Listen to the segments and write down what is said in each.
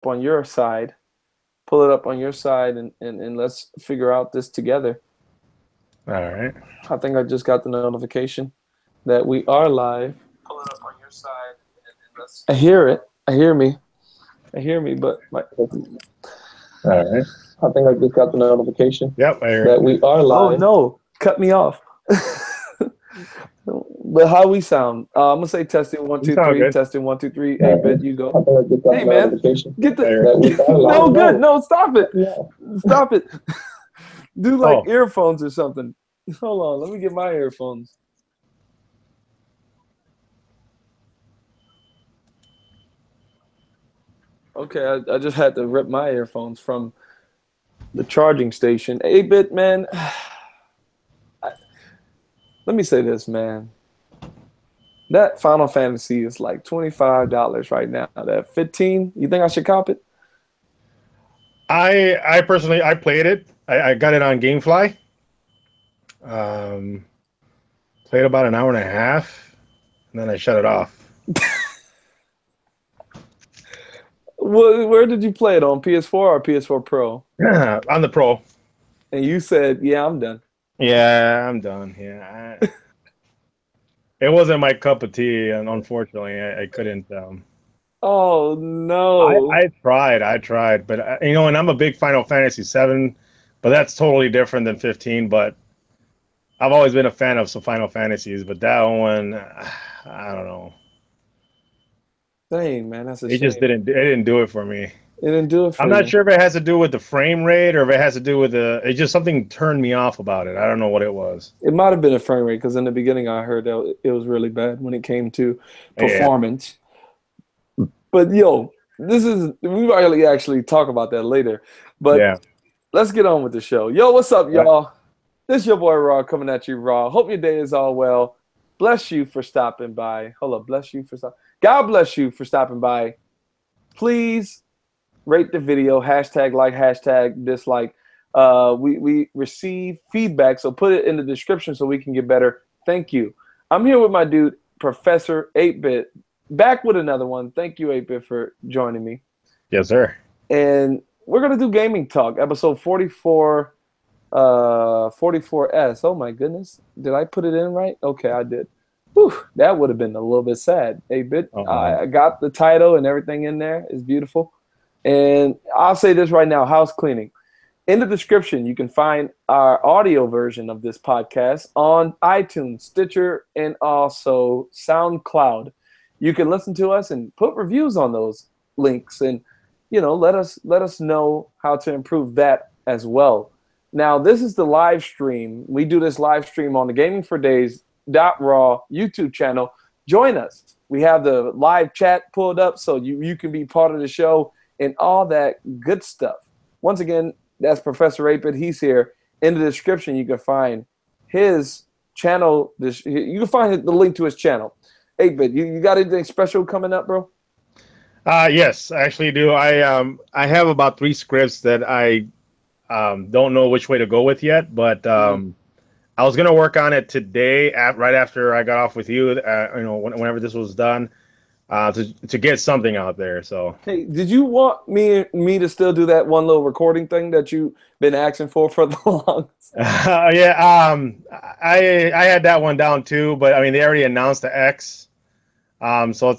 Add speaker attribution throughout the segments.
Speaker 1: on your side. Pull it up on your side, and let's figure out this together.
Speaker 2: All right.
Speaker 1: I think I just got the notification that we are live. Pull it up on your side, and let's. I hear it. I hear me. I hear me, but
Speaker 2: All right.
Speaker 1: I think I just got the notification
Speaker 2: Yep, I hear
Speaker 1: that
Speaker 2: it.
Speaker 1: we are live. Oh no! Cut me off. But how we sound? I'm gonna say testing one
Speaker 2: You
Speaker 1: two
Speaker 2: sound
Speaker 1: three.
Speaker 2: good.
Speaker 1: Testing 1 2 3. Hey, bit, you go. Hey man, get the.
Speaker 2: I hear it.
Speaker 1: No good. No, stop it. Stop it. Do like
Speaker 2: Oh.
Speaker 1: earphones or something. Hold on, let me get my earphones. Okay, I just had to rip my earphones from the charging station. 8-bit, man. Let me say this, man. That Final Fantasy is like $25 right now. That 15, you think I should cop it?
Speaker 2: I personally played it. I got it on GameFly. Played about an hour and a half, and then I shut it off.
Speaker 1: Where did you play it on? PS4 or PS4 Pro?
Speaker 2: On the Pro.
Speaker 1: And you said, "Yeah, I'm done."
Speaker 2: Yeah, I'm done. Yeah, it wasn't my cup of tea, and unfortunately, I couldn't.
Speaker 1: Oh no!
Speaker 2: I tried, but and I'm a big Final Fantasy 7, but that's totally different than 15. But I've always been a fan of some Final Fantasies, but that one, I don't know.
Speaker 1: Dang, man, that's a
Speaker 2: It
Speaker 1: shame.
Speaker 2: just didn't do it for me.
Speaker 1: It didn't do it for
Speaker 2: I'm
Speaker 1: you.
Speaker 2: not sure if it has to do with the frame rate or if it has to do with it just something turned me off about it. I don't know what it was.
Speaker 1: It might have been a frame rate because in the beginning I heard that it was really bad when it came to performance. Yeah. But yo, we might actually talk about that later. But
Speaker 2: yeah.
Speaker 1: Let's get on with the show. Yo, what's up, y'all? This is your boy Raw coming at you raw. Hope your day is all well. Bless you for stopping by. Hold up, bless you for stopping. God bless you for stopping by. Please rate the video, hashtag like, hashtag dislike. We receive feedback, so put it in the description so we can get better. Thank you. I'm here with my dude, Professor 8-bit, back with another one. Thank you, 8-bit, for joining me.
Speaker 2: Yes, sir.
Speaker 1: And we're going to do gaming talk, episode 44, 44S. Oh, my goodness. Did I put it in right? Okay, I did. Whew, that would have been a little bit sad. 8-bit, I got the title and everything in there. It's beautiful. And I'll say this right now, house cleaning. In the description, you can find our audio version of this podcast on iTunes, Stitcher, and also SoundCloud. You can listen to us and put reviews on those links and, let us know how to improve that as well. Now, this is the live stream. We do this live stream on the GamingForDays.raw YouTube channel. Join us. We have the live chat pulled up so you can be part of the show and all that good stuff. Once again, that's Professor 8-bit. He's here. In the description, you can find his channel. You can find the link to his channel. 8-bit, you got anything special coming up, bro?
Speaker 2: Yes, I actually do. I have about 3 scripts that I don't know which way to go with yet, but I was gonna work on it today, right after I got off with you. Whenever this was done, to get something out there. So,
Speaker 1: hey, did you want me to still do that one little recording thing that you've been asking for the longest?
Speaker 2: Yeah, I had that one down too, but I mean they already announced the X. So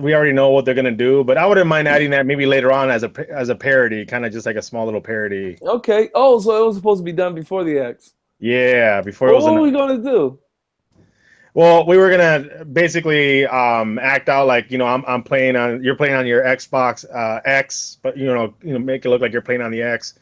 Speaker 2: we already know what they're gonna do, but I wouldn't mind adding that maybe later on as a parody, kind of just like a small little parody.
Speaker 1: Okay. Oh, so it was supposed to be done before the X.
Speaker 2: Yeah, before it was.
Speaker 1: What were we gonna do?
Speaker 2: Well, we were gonna basically act out like I'm playing on you're playing on your Xbox X, but make it look like you're playing on the X.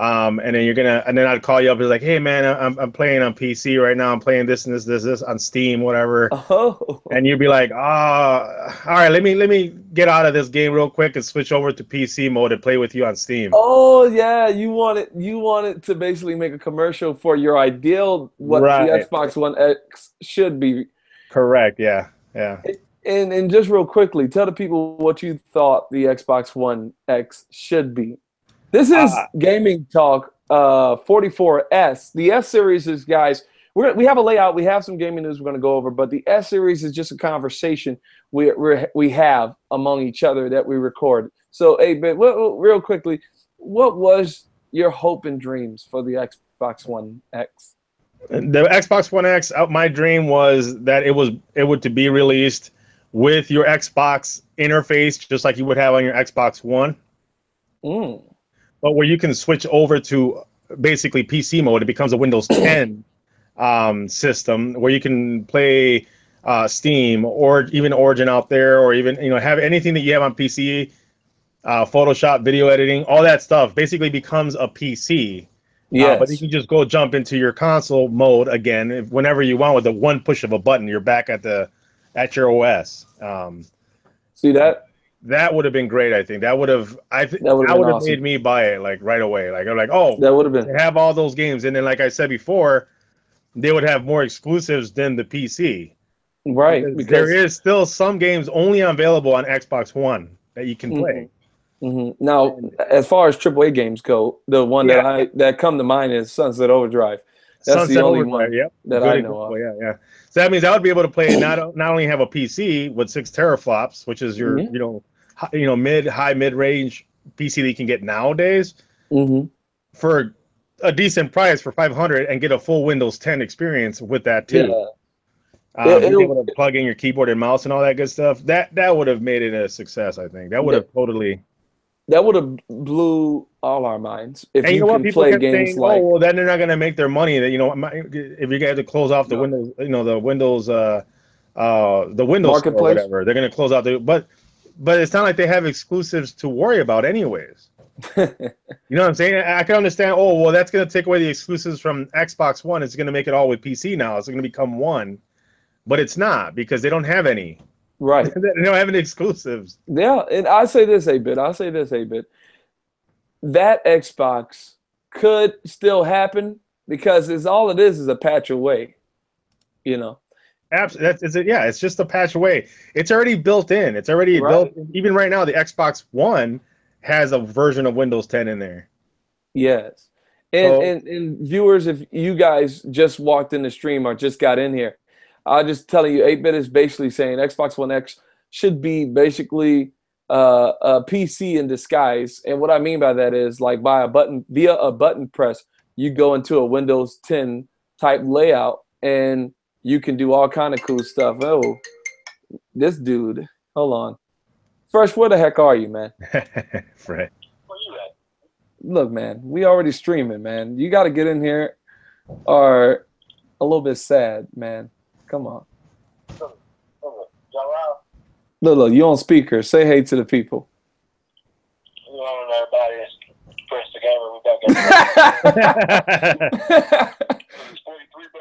Speaker 2: And then I'd call you up and be like, hey man, I'm playing on PC right now. I'm playing this and this on Steam, whatever.
Speaker 1: Oh.
Speaker 2: And you'd be like, all right, let me get out of this game real quick and switch over to PC mode and play with you on Steam.
Speaker 1: Oh yeah, you wanted to basically make a commercial for your ideal what the Xbox One X should be.
Speaker 2: Correct. Yeah. Yeah.
Speaker 1: And just real quickly, tell the people what you thought the Xbox One X should be. This is Gaming Talk 44S. The S series is, guys, we have a layout. We have some gaming news we're going to go over, but the S series is just a conversation we have among each other that we record. So, hey, but real quickly, what was your hope and dreams for the Xbox One X?
Speaker 2: The Xbox One X, my dream was that it would to be released with your Xbox interface, just like you would have on your Xbox One, but where you can switch over to basically PC mode. It becomes a Windows 10 system where you can play Steam or even Origin out there, or even have anything that you have on PC, Photoshop, video editing, all that stuff basically becomes a PC. But you
Speaker 1: Yes.
Speaker 2: can just go jump into your console mode again whenever you want with the one push of a button. You're back at your OS.
Speaker 1: See that?
Speaker 2: That would have been great. I think that would have
Speaker 1: That would have been awesome.
Speaker 2: made me buy it like right away. Like I'm like, oh,
Speaker 1: That would have been.
Speaker 2: they have all those games, and then like I said before, they would have more exclusives than the PC.
Speaker 1: Right,
Speaker 2: Because
Speaker 1: because
Speaker 2: there is still some games only available on Xbox One that you can play.
Speaker 1: Now, as far as AAA games go, the one that come to mind is Sunset Overdrive. That's
Speaker 2: Sunset
Speaker 1: the only
Speaker 2: Overdrive,
Speaker 1: one that I know of.
Speaker 2: Yeah. So that means I would be able to play not only have a PC with 6 teraflops, which is your high mid range PC that you can get nowadays for a decent price for $500 and get a full Windows 10 experience with that too.
Speaker 1: Yeah.
Speaker 2: Being able to plug in your keyboard and mouse and all that good stuff, that would have made it a success. I think that would have totally.
Speaker 1: That would have blew all our minds if
Speaker 2: and
Speaker 1: you
Speaker 2: what
Speaker 1: can
Speaker 2: people
Speaker 1: play
Speaker 2: kept
Speaker 1: games
Speaker 2: saying,
Speaker 1: like.
Speaker 2: oh well, then they're not going to make their money. That if you have to close off the Windows, the Windows Store or
Speaker 1: Marketplace?
Speaker 2: whatever, they're going to close out but it's not like they have exclusives to worry about anyways. You know what I'm saying? I can understand. Oh well, that's going to take away the exclusives from Xbox One. It's going to make it all with PC now. It's going to become one, but it's not because they don't have any.
Speaker 1: Right.
Speaker 2: They don't have any exclusives.
Speaker 1: Yeah, and I say this a bit. That Xbox could still happen because all it is a patch away.
Speaker 2: Absolutely, it's just a patch away. It's already built in. It's already built in. Even right now, the Xbox One has a version of Windows 10 in there.
Speaker 1: Yes. And viewers, if you guys just walked in the stream or just got in here, I'll just tell you, 8-Bit is basically saying Xbox One X should be basically a PC in disguise. And what I mean by that is like via a button press, you go into a Windows 10 type layout and you can do all kind of cool stuff. Oh, this dude. Hold on. Fresh, where the heck are you, man?
Speaker 2: Fred.
Speaker 3: Where you at?
Speaker 1: Look, man, we already streaming, man. You got to get in here or a little bit sad, man. Come on. Look, you on speaker. Say hey to the people.
Speaker 3: You know, everybody is PrinceThaGamer. We got 43 by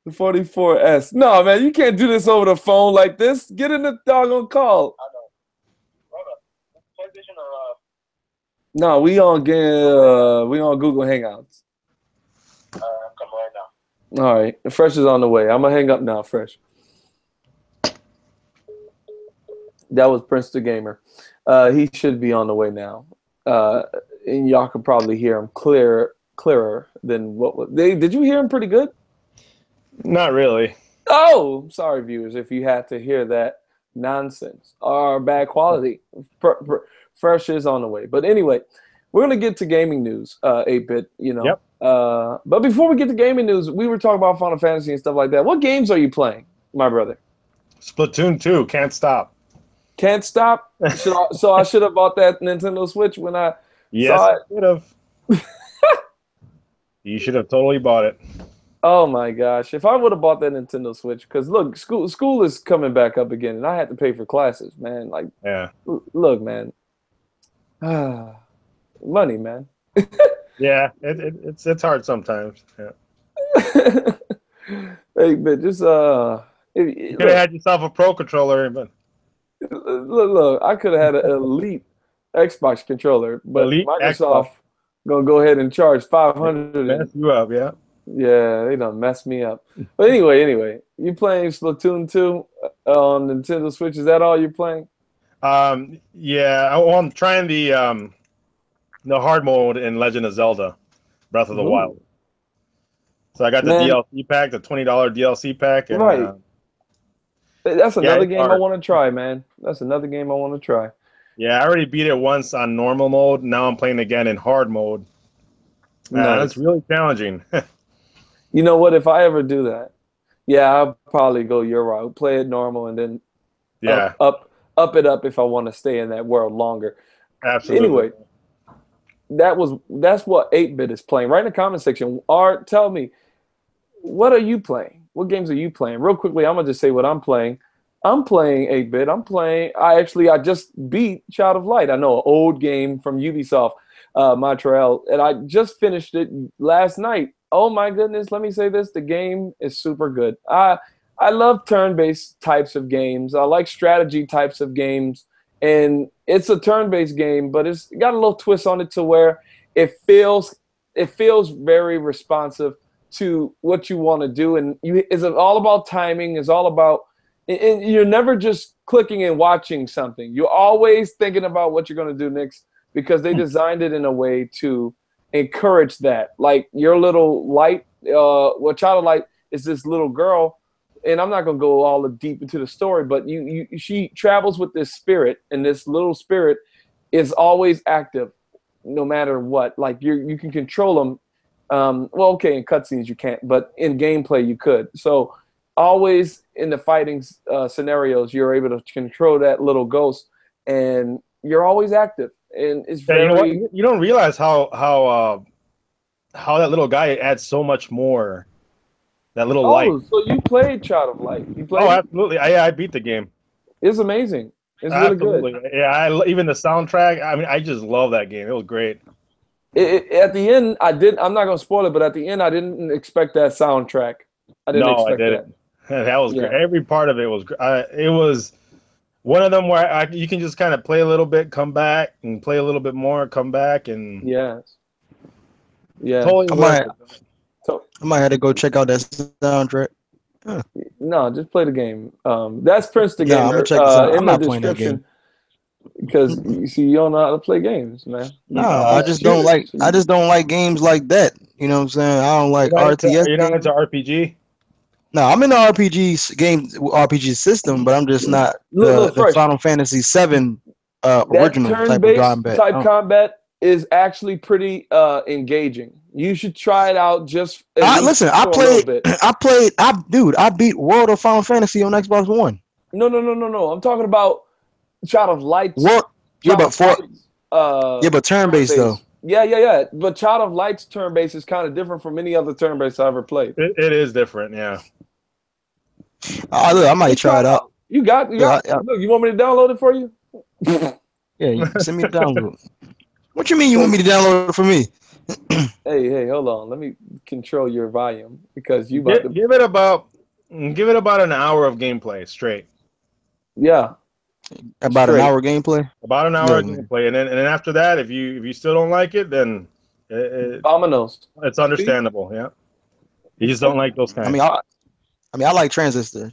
Speaker 3: 44.
Speaker 1: 44S. No, man, you can't do this over the phone like this. Get in the doggone call.
Speaker 3: I know. Hold up. PlayStation or
Speaker 1: No, we on Google Hangouts.
Speaker 3: I'm coming right now.
Speaker 1: All right, Fresh is on the way. I'm gonna hang up now, Fresh. That was PrinceThaGamer. He should be on the way now, and y'all can probably hear him clearer than what was. Did you hear him pretty good?
Speaker 2: Not really.
Speaker 1: Oh, I'm sorry, viewers, if you had to hear that nonsense or bad quality. Fresh is on the way. But anyway, we're going to get to gaming news, 8-Bit,
Speaker 2: Yep.
Speaker 1: But before we get to gaming news, we were talking about Final Fantasy and stuff like that. What games are you playing, my brother?
Speaker 2: Splatoon 2, can't stop.
Speaker 1: Can't stop? So I should have bought that Nintendo Switch when I saw it?
Speaker 2: Yes, you should have. You should have totally bought it.
Speaker 1: Oh my gosh! If I would have bought that Nintendo Switch, because look, school is coming back up again, and I had to pay for classes, man. Like,
Speaker 2: yeah.
Speaker 1: Look, man. Money, man.
Speaker 2: Yeah, it's hard sometimes. Yeah.
Speaker 1: Hey, but just
Speaker 2: you could have had yourself a Pro controller, but
Speaker 1: look, I could have had an elite Xbox controller, but
Speaker 2: elite
Speaker 1: Microsoft gonna go ahead and charge $500.
Speaker 2: Mess you up, yeah.
Speaker 1: Yeah, they done messed me up. But anyway, you playing Splatoon 2 on Nintendo Switch? Is that all you're playing?
Speaker 2: Yeah. I'm trying the hard mode in Legend of Zelda, Breath of the Wild. So I got the DLC pack, the $20 DLC pack, and
Speaker 1: right. That's another game
Speaker 2: hard.
Speaker 1: I want to try, man. That's another game I want to try.
Speaker 2: Yeah, I already beat it once on normal mode. Now I'm playing again in hard mode.
Speaker 1: Nice.
Speaker 2: It's really challenging.
Speaker 1: You know what? If I ever do that, yeah, I'll probably go your route. Play it normal and then
Speaker 2: Yeah,
Speaker 1: up it up if I want to stay in that world longer.
Speaker 2: absolutely.
Speaker 1: Anyway, that's what 8-bit is playing. Right in the comment section. Art, tell me, what are you playing? What games are you playing? Real quickly, I'm gonna just say what I'm playing. I'm playing 8-bit. I just beat Child of Light. I know, an old game from Ubisoft, Montreal, and I just finished it last night. Oh my goodness, let me say this. The game is super good. I love turn-based types of games. I like strategy types of games. And it's a turn-based game, but it's got a little twist on it to where it feels very responsive to what you want to do. And it's all about timing. It's all about, and you're never just clicking and watching something. You're always thinking about what you're going to do next, because they designed it in a way to encourage that. Like your little light, Child of Light is this little girl, and I'm not going to go all deep into the story, but she travels with this spirit, and this little spirit is always active no matter what. Like you can control them. Well, okay, in cutscenes you can't, but in gameplay you could. So always in the fighting scenarios, you're able to control that little ghost, and you're always active. And it's very.
Speaker 2: You know what? You don't realize how that little guy adds so much more. That little light.
Speaker 1: Oh, so you played Child of Light? You played?
Speaker 2: Oh, absolutely. I beat the game.
Speaker 1: It's amazing. It's
Speaker 2: absolutely.
Speaker 1: Really good.
Speaker 2: Yeah, even the soundtrack. I mean, I just love that game. It was great.
Speaker 1: At the end, I'm not going to spoil it, but at the end, I didn't expect that soundtrack. I didn't.
Speaker 2: That was great. Every part of it was. It was one of them where you can just kind of play a little bit, come back, and play a little bit more, come back, and
Speaker 1: yeah.
Speaker 2: Totally
Speaker 4: I might have to go check out that soundtrack.
Speaker 1: Huh. No, just play the game. That's PrinceThaGamer.
Speaker 4: I'm gonna check this out.
Speaker 1: In the description, because you see, you don't know how to play games, man.
Speaker 4: No, I just don't like games like that. You know what I'm saying? I don't like RTS.
Speaker 2: You're not into RPG?
Speaker 4: No, I'm in the RPG system, but I'm just not the Final Fantasy VII original
Speaker 1: type combat is actually pretty engaging. You should try it out. Just
Speaker 4: listen. I beat World of Final Fantasy on Xbox One.
Speaker 1: No. I'm talking about Child of Light.
Speaker 4: But turn-based though.
Speaker 1: Yeah. But Child of Light's turn-based is kind of different from any other turn-based I ever played.
Speaker 2: It is different, yeah.
Speaker 4: Look, I might try it out.
Speaker 1: You got. Look, you want me to download it for you?
Speaker 4: Yeah, you send me a download. What you mean you want me to download it for me?
Speaker 1: Hey, hold on. Let me control your volume, because you
Speaker 2: give it about an hour of gameplay straight.
Speaker 1: Yeah.
Speaker 4: About an hour gameplay?
Speaker 2: About an hour of gameplay. And then after that, if you still don't like it, then
Speaker 1: Dominoes.
Speaker 2: It's understandable, yeah. You just don't like those kinds.
Speaker 4: I like Transistor.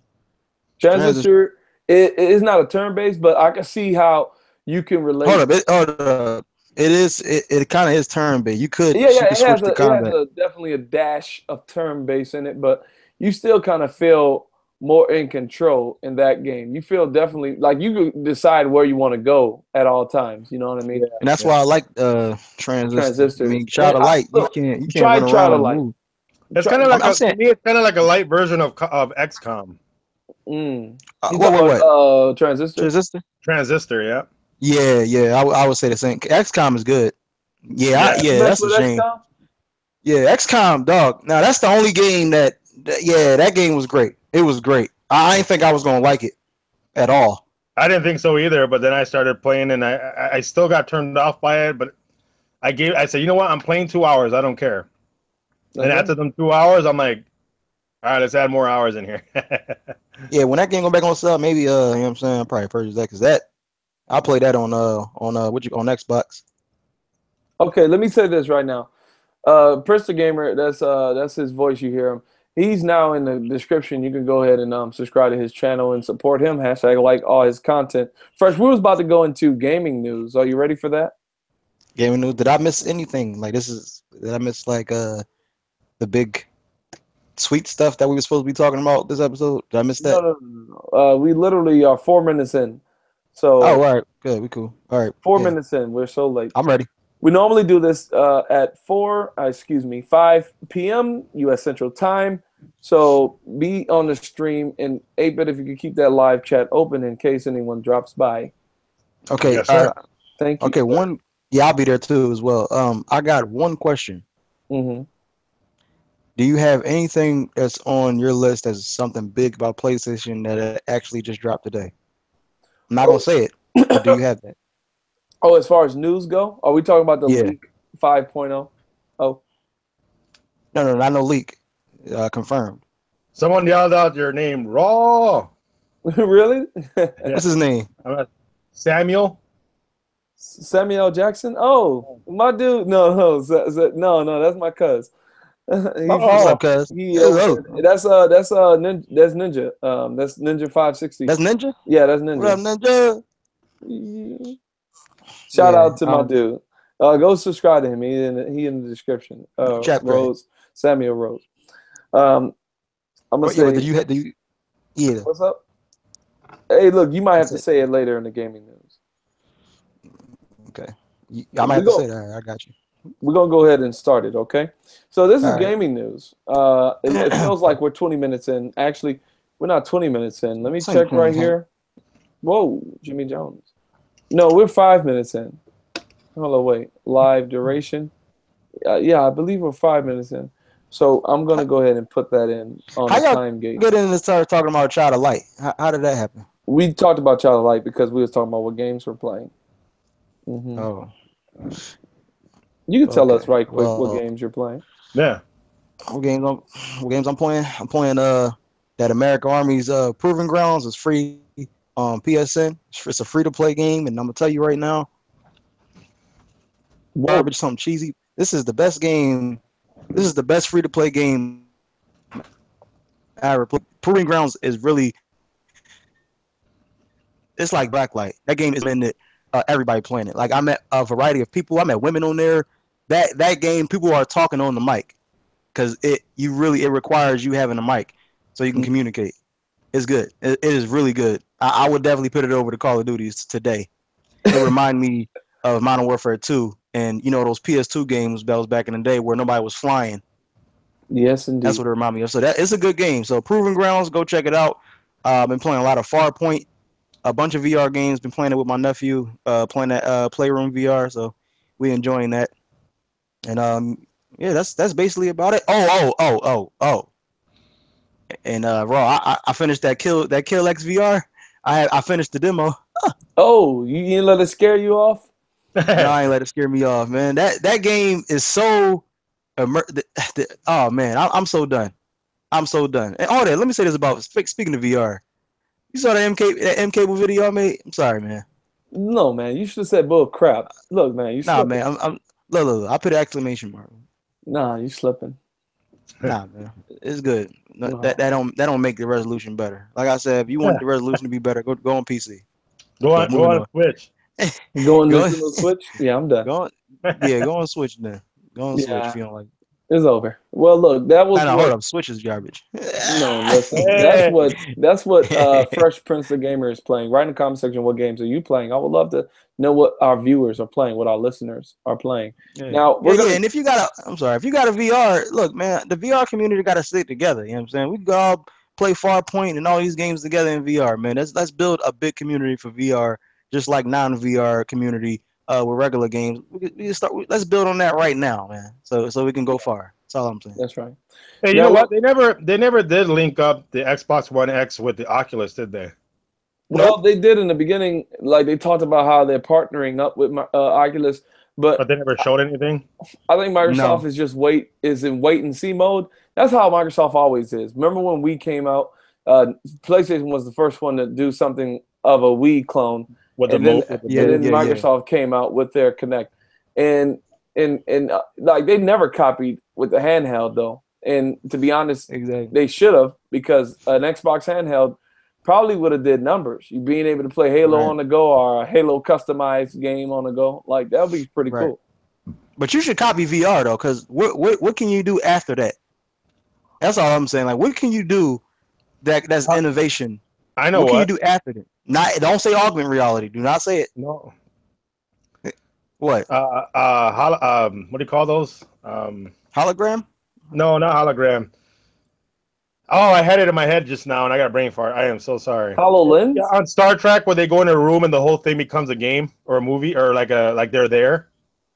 Speaker 1: Transistor is not a turn-based, but I can see how you can relate.
Speaker 4: Hold up. It kind of is turn-based. You could
Speaker 1: it has definitely a dash of turn-based in it, but you still kind of feel more in control in that game. You feel definitely like you could decide where you want to go at all times. You know what I mean?
Speaker 4: And that's why I like Transistor. I mean, Child of Light. You can't try
Speaker 1: run around and move.
Speaker 2: It's kind of like to me, it's kind of like a light version of XCOM.
Speaker 1: What?
Speaker 4: Transistor,
Speaker 2: yeah.
Speaker 4: Yeah. I would say the same. XCOM is good. Yeah, that's a shame. XCOM? Yeah, XCOM, dog. Now that's the only game that game was great. It was great. I didn't think I was gonna like it at all.
Speaker 2: I didn't think so either, but then I started playing, and I still got turned off by it. But I said, you know what? I'm playing 2 hours. I don't care. Okay. And after them 2 hours, I'm like, all right, let's add more hours in here.
Speaker 4: Yeah, when that game go back on sale, maybe you know what I'm saying, I'll probably purchase that, because I play that on Xbox.
Speaker 1: Okay, let me say this right now. PrinceThaGamer, that's his voice. You hear him. He's now in the description. You can go ahead and subscribe to his channel and support him. # like all his content. First, we was about to go into gaming news. Are you ready for that?
Speaker 4: Gaming news. Did I miss anything? Did I miss the big sweet stuff that we were supposed to be talking about this episode? Did I miss that?
Speaker 1: No. We literally are 4 minutes in. So
Speaker 4: all right, good, we cool. All right,
Speaker 1: 4 minutes in, we're so late.
Speaker 4: I'm ready.
Speaker 1: We normally do this at 5 p.m. U.S. Central Time. So be on the stream, and 8-Bit, if you could keep that live chat open in case anyone drops by.
Speaker 4: Okay,
Speaker 2: yes, sir.
Speaker 1: Thank you.
Speaker 4: Okay, yeah, I'll be there too as well. I got one question.
Speaker 1: Mm-hmm.
Speaker 4: Do you have anything that's on your list that's something big about PlayStation that actually just dropped today? I'm not gonna say it, but do you have that?
Speaker 1: Oh, as far as news go, are we talking about the
Speaker 4: Yeah.
Speaker 1: leak 5.0? Oh,
Speaker 4: No, not no leak. Confirmed.
Speaker 2: Someone yelled out your name, Raw.
Speaker 1: really?
Speaker 4: What's his name?
Speaker 2: Samuel.
Speaker 1: Samuel Jackson? Oh, my dude. No, that's my cuz.
Speaker 4: What's up, cuz?
Speaker 1: That's Ninja. That's Ninja 560.
Speaker 4: That's Ninja?
Speaker 1: Yeah, that's
Speaker 4: What up,
Speaker 1: Ninja.
Speaker 4: Ninja?
Speaker 1: Shout out to my dude. Go subscribe to him. He in the description. Rose, Samuel Rose. I'm gonna say.
Speaker 4: Yeah.
Speaker 1: What's up? Hey, look, you might have to say it later in the gaming news.
Speaker 4: Okay. I might have to say that. I got you.
Speaker 1: We're gonna go ahead and start it, okay? So this is gaming news. It feels like we're 20 minutes in. Actually, we're not 20 minutes in. Let me check right here. Whoa, Jimmy Jones. No, we're 5 minutes in. Hold on, wait. Live duration. Yeah, I believe we're 5 minutes in. So I'm gonna go ahead and put that in on the time gate.
Speaker 4: Get in and start talking about Child of Light. How did that happen?
Speaker 1: We talked about Child of Light because we was talking about what games we're playing. Mm-hmm.
Speaker 4: Oh.
Speaker 1: You can tell us right quick what games you're playing.
Speaker 2: Yeah.
Speaker 4: What games I'm playing? I'm playing that American Army's Proving Grounds. It's free on PSN. It's a free to play game, and I'm gonna tell you right now, garbage, something cheesy. This is the best game. This is the best free to play game I ever played. Proving Grounds is really, it's like Blacklight. That game is in it. Everybody playing it. Like, I met a variety of people. I met women on there. That game, people are talking on the mic because it requires you having a mic so you can communicate. It's good. It is really good. I would definitely put it over to Call of Duties today. It remind me of Modern Warfare 2 and those PS2 games that was back in the day where nobody was flying.
Speaker 1: Yes, indeed.
Speaker 4: That's what it reminded me of. So it's a good game. So Proving Grounds, go check it out. I've been playing a lot of Farpoint, a bunch of VR games. Been playing it with my nephew, playing that Playroom VR. So we enjoying that. And yeah, that's basically about it. Oh. And Raw, I finished that Kill X VR. I finished the demo.
Speaker 1: Oh, you didn't let it scare you off?
Speaker 4: No, I ain't let it scare me off, man. That game is so oh man, I'm so done. I'm so done. And all that. Let me say this about speaking of VR. You saw the M cable video I made? I'm sorry, man.
Speaker 1: No, man. You should have said bull crap. Look, man. You
Speaker 4: nah, man. Look. I put an exclamation mark.
Speaker 1: Nah, you slipping.
Speaker 4: Nah, man. It's good. No. That don't make the resolution better. Like I said, if you want the resolution to be better, go on PC.
Speaker 2: Go on Switch.
Speaker 1: Go on Switch? Yeah, I'm done.
Speaker 4: Go on Switch then. Go on Switch if you don't like it.
Speaker 1: It's over. Well, look, that was.
Speaker 4: Hold up. Switch is garbage.
Speaker 1: No, listen. That's what Fresh PrinceThaGamer is playing. Write in the comment section what games are you playing. I would love to know what our viewers are playing, what our listeners are playing.
Speaker 4: Yeah.
Speaker 1: Now,
Speaker 4: and if you got a VR, look, man, the VR community got to stick together. You know what I'm saying? We can all play Farpoint and all these games together in VR, man. Let's build a big community for VR, just like non-VR community. With regular games, let's build on that right now, man. So we can go far. That's all I'm saying.
Speaker 1: That's right.
Speaker 2: Hey, you know what? They never did link up the Xbox One X with the Oculus, did they?
Speaker 1: Well, they did in the beginning. Like they talked about how they're partnering up with Oculus, but
Speaker 2: they never showed anything.
Speaker 1: I think Microsoft is just in wait and see mode. That's how Microsoft always is. Remember when Wii came out? PlayStation was the first one to do something of a Wii clone. Then Microsoft came out with their Kinect, and like they never copied with the handheld though. And to be honest, they should have, because an Xbox handheld probably would have did numbers. You being able to play Halo on the go or a Halo customized game on the go, like that would be pretty cool.
Speaker 4: But you should copy VR though, because what can you do after that? That's all I'm saying. Like, what can you do that's innovation?
Speaker 2: I know
Speaker 4: what can you do after that? Don't say augmented reality. Do not say it.
Speaker 2: No.
Speaker 4: What?
Speaker 2: What do you call those?
Speaker 4: Hologram?
Speaker 2: No, not hologram. Oh, I had it in my head just now, and I got a brain fart. I am so sorry.
Speaker 1: HoloLens?
Speaker 2: Yeah, on Star Trek, where they go in a room and the whole thing becomes a game or a movie, or like they're there.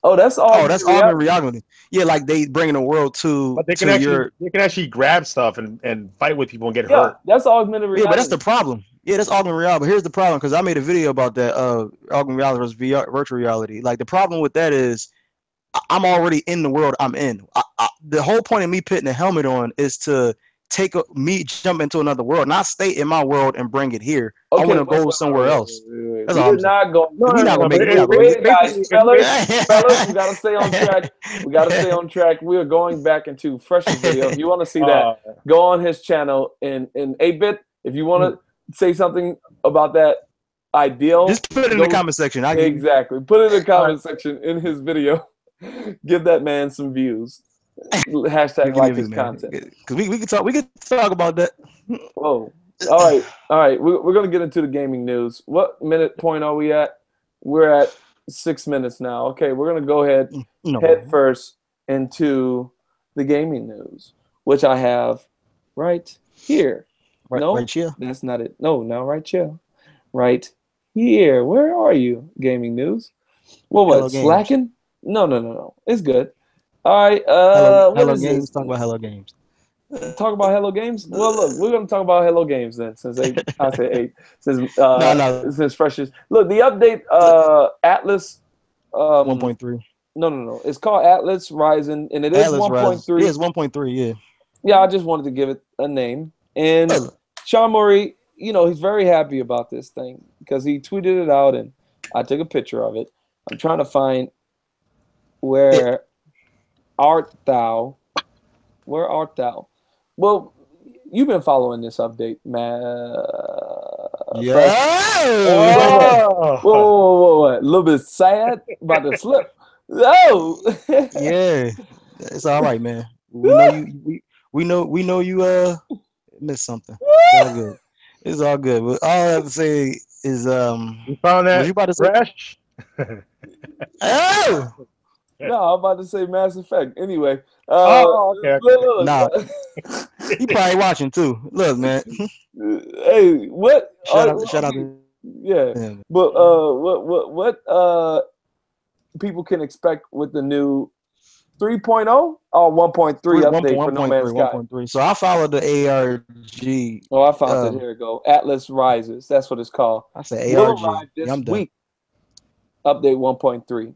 Speaker 1: Oh, that's
Speaker 4: augmented reality. Yeah, like they bring the world to.
Speaker 2: But they can actually grab stuff and fight with people and get hurt.
Speaker 1: That's augmented reality.
Speaker 4: Yeah, but that's the problem. Yeah, that's augmented reality. But here's the problem, because I made a video about that. Augmented reality versus VR, virtual reality. Like the problem with that is, I'm already in the world I'm in. The whole point of me putting a helmet on is to jump into another world, not stay in my world and bring it here. Okay, I want to go somewhere else. That's all.
Speaker 1: We're not going.
Speaker 4: We're not gonna make
Speaker 1: it. Guys, fellas, we gotta stay on track. We gotta stay on track. We are going back into Fresh's video. If you want to see that, go on his channel in 8-bit. If you want to say something about that ideal,
Speaker 4: just put it in the comment section.
Speaker 1: Exactly. Put it in the comment section in his video. Give that man some views. Hashtag like his content.
Speaker 4: Because we can talk about that.
Speaker 1: Whoa. All right. We're gonna get into the gaming news. What minute point are we at? We're at 6 minutes now. Okay, we're gonna go ahead head first into the gaming news, which I have right here.
Speaker 4: Right here.
Speaker 1: That's not it. No, right here. Right here. Where are you? Gaming news. Well, what? Slacking? No. It's good. All right.
Speaker 4: Hello Games. Talk about Hello Games.
Speaker 1: Talk about Hello Games. Well, look, we're gonna talk about Hello Games then, since I said 8. Since since Freshest. Look, the update Atlas
Speaker 4: 1.3.
Speaker 1: No. It's called Atlas Rising, and it is 1.3.
Speaker 4: Yeah, it's 1.3. Yeah.
Speaker 1: Yeah, I just wanted to give it a name. And Sean Murray, he's very happy about this thing because he tweeted it out, and I took a picture of it. I'm trying to find where art thou? Where art thou? Well, you've been following this update, man.
Speaker 4: Yeah.
Speaker 1: Whoa. A little bit sad about to slip. Oh.
Speaker 4: Yeah. It's all right, man. We know you missed something. It's all good. It's all good. But all I have to say is
Speaker 2: you found that
Speaker 4: you about to say?
Speaker 2: Fresh?
Speaker 1: Oh! No, I'm about to say Mass Effect. Anyway.
Speaker 2: Okay.
Speaker 1: Look.
Speaker 4: Nah. He probably watching too. Look, man.
Speaker 1: Hey, what?
Speaker 4: Shout out to
Speaker 1: him. But what people can expect with the new 3.0 or 1.3 update for No Man's Sky?
Speaker 4: 1.3. So I followed the ARG.
Speaker 1: Oh, I found it. Here we go. Atlas Rises. That's what it's called.
Speaker 4: I said ARG.
Speaker 1: This week. Update 1.3.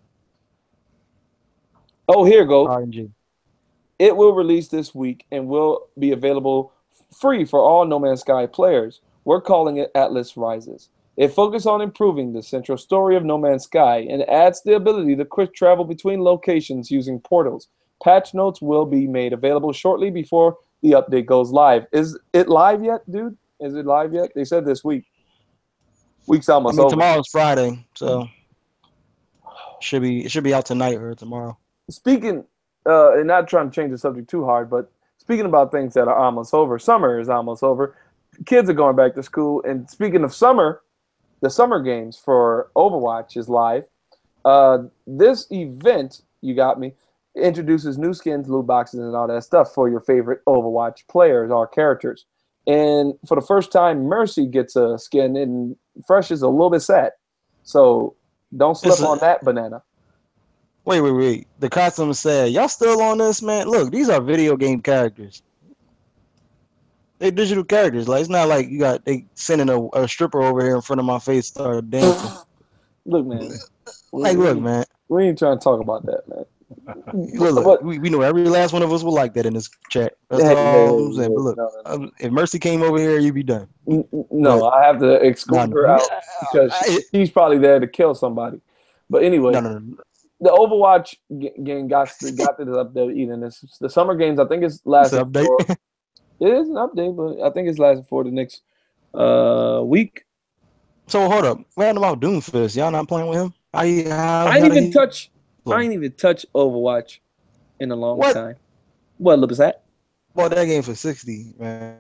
Speaker 1: Oh, here you go.
Speaker 4: RNG.
Speaker 1: It will release this week and will be available free for all No Man's Sky players. We're calling it Atlas Rises. It focuses on improving the central story of No Man's Sky and adds the ability to quick travel between locations using portals. Patch notes will be made available shortly before the update goes live. Is it live yet, dude? Is it live yet? They said this week. Week's almost over.
Speaker 4: Tomorrow's Friday, so it should be out tonight or tomorrow.
Speaker 1: Speaking, and not trying to change the subject too hard, but speaking about things that are almost over, summer is almost over. Kids are going back to school, and speaking of summer, the summer games for Overwatch is live. This event, you got me, introduces new skins, loot boxes, and all that stuff for your favorite Overwatch players or characters. And for the first time, Mercy gets a skin, and Fresh is a little bit sad. So don't slip on that banana.
Speaker 4: Wait. The costume said, y'all still on this, man? Look, these are video game characters. They're digital characters. Like, it's not like they sending a stripper over here in front of my face start dancing.
Speaker 1: Look, man.
Speaker 4: Look, man.
Speaker 1: We ain't trying to talk about that, man.
Speaker 4: Look, we know every last one of us will like that in this chat. That's all I'm saying. But look, if Mercy came over here, you'd be done.
Speaker 1: No, I have to exclude her out because she's probably there to kill somebody. But anyway.
Speaker 4: No.
Speaker 1: The Overwatch game got to this update. Even the summer games, I think it's lasting for. It is an update, but I think it's lasting for the next week.
Speaker 4: So hold up, what about Doomfist? Y'all not playing with him? I
Speaker 1: ain't even touch Overwatch in a long time. What look is that?
Speaker 4: Bought that game for $60, man.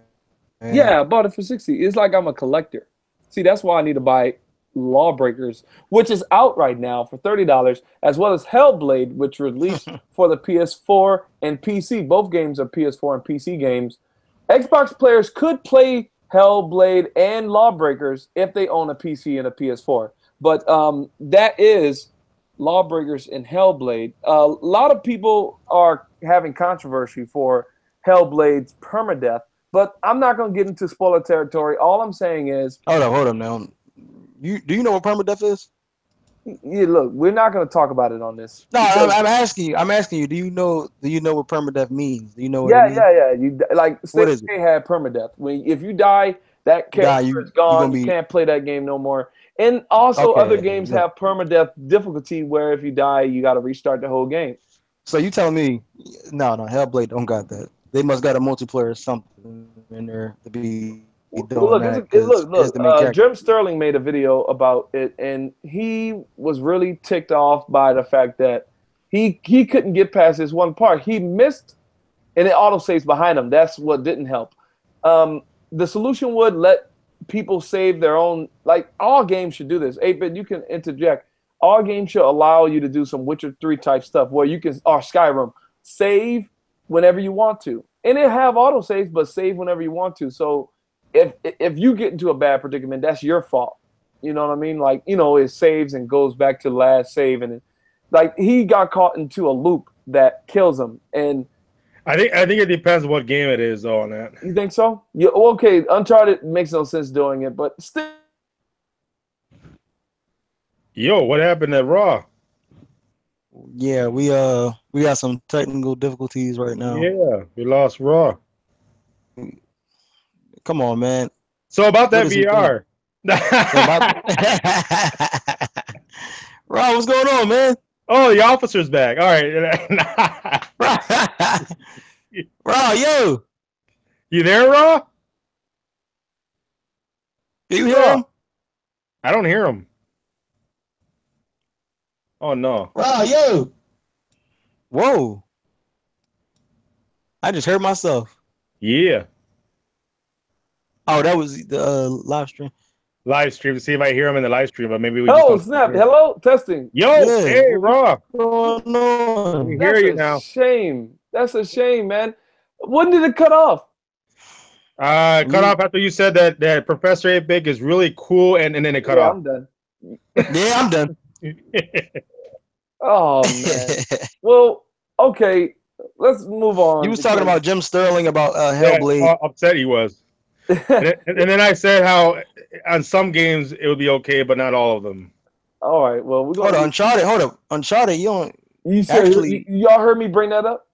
Speaker 1: Yeah, I bought it for $60. It's like I'm a collector. See, that's why I need to buy Lawbreakers, which is out right now for $30, as well as Hellblade, which released for the PS4 and PC. Both games are PS4 and PC games. Xbox players could play Hellblade and Lawbreakers if they own a PC and a PS4. But that is Lawbreakers and Hellblade. A lot of people are having controversy for Hellblade's permadeath, but I'm not going to get into spoiler territory. All I'm saying is...
Speaker 4: Hold up now. Do you know what permadeath is?
Speaker 1: Yeah, look, we're not going to talk about it on this.
Speaker 4: No, I'm asking you. Do you know what permadeath means? Do you know what it means?
Speaker 1: Yeah. You like say they had permadeath. If you die, that character is gone. You can't play that game no more. And also, other games have permadeath difficulty where if you die, you got to restart the whole game.
Speaker 4: So you telling me, no, Hellblade don't got that. They must got a multiplayer or something in there to be.
Speaker 1: Look. Jim Sterling made a video about it, and he was really ticked off by the fact that he couldn't get past this one part. He missed, and it autosaves behind him. That's what didn't help. The solution would let people save their own. Like all games should do this. 8-Bit, you can interject. All games should allow you to do some Witcher 3 type stuff where you can, or Skyrim, save whenever you want to, and it have autosaves, but save whenever you want to. So if you get into a bad predicament, that's your fault. You know what I mean? Like, it saves and goes back to the last save, and like he got caught into a loop that kills him. And
Speaker 2: I think it depends what game it is, though. On that,
Speaker 1: you think so? Yeah. Okay, Uncharted makes no sense doing it, but still.
Speaker 2: Yo, what happened at Raw?
Speaker 4: Yeah, we got some technical difficulties right now.
Speaker 2: Yeah, we lost Raw.
Speaker 4: Come on, man.
Speaker 2: So about that VR.
Speaker 4: Rob, what's going on, man?
Speaker 2: Oh, the officer's back. All right.
Speaker 4: Rob, yo.
Speaker 2: You there, Raw?
Speaker 4: Do you hear him?
Speaker 2: I don't hear him. Oh, no.
Speaker 4: Rob, yo. Whoa. I just heard myself.
Speaker 2: Yeah.
Speaker 4: Oh, that was the live stream.
Speaker 2: Live stream. See if I hear him in the live stream, but maybe we.
Speaker 1: Oh snap! Hello, testing.
Speaker 2: Yo, yeah. Hey, Raw.
Speaker 4: What's going on?
Speaker 2: We hear you now.
Speaker 1: Shame. That's a shame, man. When did it cut off?
Speaker 2: Cut off after you said that Professor 8-Bit is really cool, and then it cut off.
Speaker 1: I'm done.
Speaker 4: Yeah, I'm done.
Speaker 1: Oh man. Well, okay. Let's move on.
Speaker 4: You was talking about Jim Sterling about Hellblade.
Speaker 2: Yeah, how upset he was. and then I said how on some games it would be okay, but not all of them.
Speaker 1: All right. Well, we're going.
Speaker 4: Hold up, Uncharted. You don't.
Speaker 1: You said actually, y'all heard me bring that up.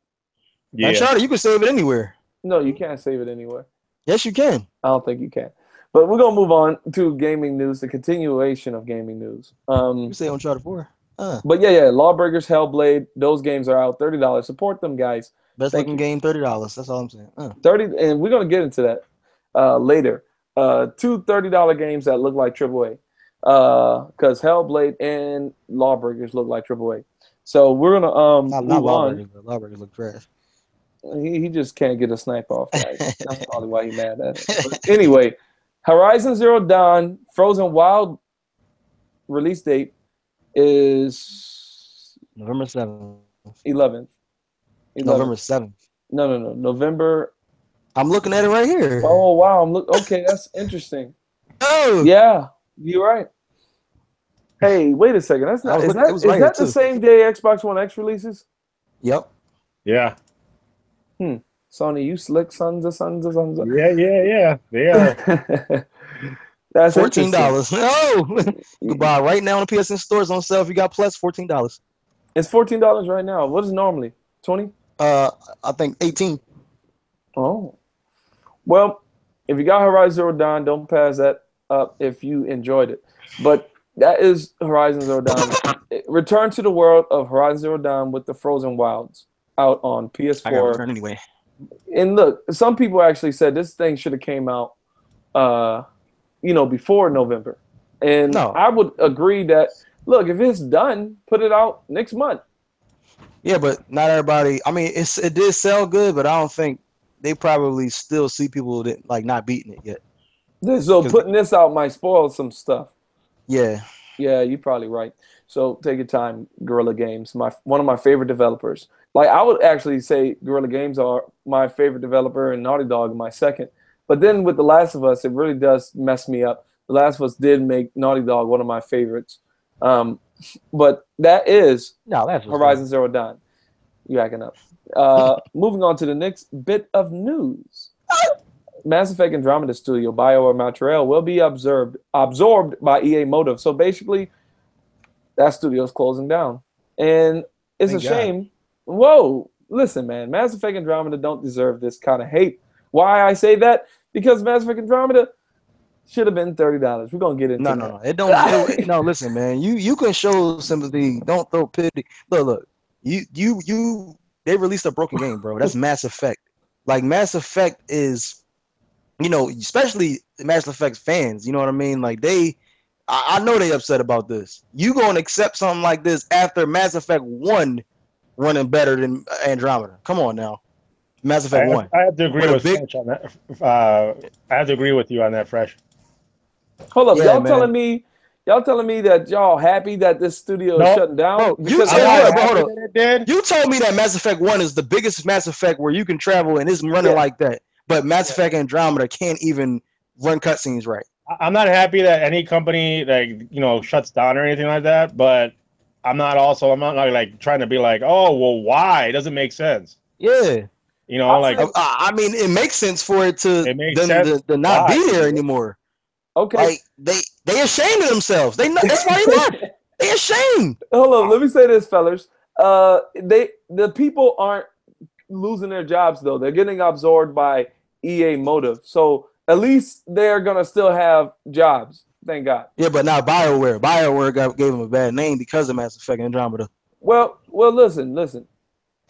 Speaker 2: Yeah.
Speaker 4: Uncharted, you can save it anywhere.
Speaker 1: No, you can't save it anywhere.
Speaker 4: Yes, you can.
Speaker 1: I don't think you can. But we're gonna move on to gaming news, the continuation of gaming news.
Speaker 4: You say Uncharted 4.
Speaker 1: But yeah, Lawbreakers, Hellblade, those games are out. $30. Support them, guys.
Speaker 4: Best looking game, $30. That's all I'm saying.
Speaker 1: 30, and we're gonna get into that later. Two $30 games that look like AAA. Because Hellblade and Lawbreakers look like AAA. So we're gonna move on.
Speaker 4: Lawbreakers look trash.
Speaker 1: He just can't get a snipe off, guys. That's probably why he's mad at it. But anyway, Horizon Zero Dawn Frozen Wild release date is
Speaker 4: November 7th.
Speaker 1: 11th.
Speaker 4: November 7th.
Speaker 1: No. November.
Speaker 4: I'm looking at it right here.
Speaker 1: Oh wow! Okay, that's interesting.
Speaker 4: Oh
Speaker 1: yeah, you're right. Hey, wait a second. That's not. Is that the same day Xbox One X releases?
Speaker 4: Yep.
Speaker 2: Yeah.
Speaker 1: Sony, you slick sons of.
Speaker 2: Yeah. They are.
Speaker 1: That's
Speaker 4: $14. No, you can buy right now on the PSN stores on sale if you got Plus. $14.
Speaker 1: It's $14 right now. What is normally 20?
Speaker 4: I think 18.
Speaker 1: Oh, well, if you got Horizon Zero Dawn, don't pass that up if you enjoyed it. But that is Horizon Zero Dawn. Return to the world of Horizon Zero Dawn with the Frozen Wilds out on PS4.
Speaker 4: I got to return anyway.
Speaker 1: And look, some people actually said this thing should have came out, before November. And I would agree that, look, if it's done, put it out next month.
Speaker 4: Yeah, but not everybody. I mean, it did sell good, but I don't think they probably still see people that like not beating it yet.
Speaker 1: So putting this out might spoil some stuff.
Speaker 4: Yeah.
Speaker 1: Yeah, you're probably right. So take your time, Guerrilla Games. One of my favorite developers. Like I would actually say Guerrilla Games are my favorite developer and Naughty Dog my second. But then with The Last of Us, it really does mess me up. The Last of Us did make Naughty Dog one of my favorites. But that is Horizon Zero Dawn. You acting up. Moving on to the next bit of news. Mass Effect Andromeda Studio, BioWare Montreal, will be absorbed by EA Motive. So basically, that studio's closing down. And it's a shame. Whoa, listen, man. Mass Effect Andromeda don't deserve this kind of hate. Why I say that? Because Mass Effect Andromeda should have been $30. We're going to get into that.
Speaker 4: No. It don't. No, listen, man. You can show sympathy. Don't throw pity. Look. They released a broken game, bro. That's Mass Effect. Like, Mass Effect is, especially Mass Effect fans, you know what I mean? Like, I know they upset about this. You gonna accept something like this after Mass Effect 1 running better than Andromeda? Come on now. Mass Effect 1.
Speaker 2: I have to agree with Fresh on that. I have to agree with you on that, Fresh.
Speaker 1: Hold up. Y'all telling me that y'all happy that this studio is shutting down?
Speaker 4: You told me that Mass Effect 1 is the biggest Mass Effect where you can travel and it's running like that. But Mass Effect Andromeda can't even run cutscenes right.
Speaker 2: I'm not happy that any company shuts down or anything like that, but I'm not like trying to be like, oh well, why? It doesn't make sense.
Speaker 4: Yeah.
Speaker 2: I
Speaker 4: mean, it makes sense for it to not be there anymore.
Speaker 1: Okay.
Speaker 4: Like they ashamed of themselves. That's why they left. They ashamed.
Speaker 1: Hold on, let me say this, fellas. The people aren't losing their jobs though. They're getting absorbed by EA Motive. So at least they're gonna still have jobs. Thank God.
Speaker 4: Yeah, but now BioWare gave them a bad name because of Mass Effect Andromeda.
Speaker 1: Well, listen.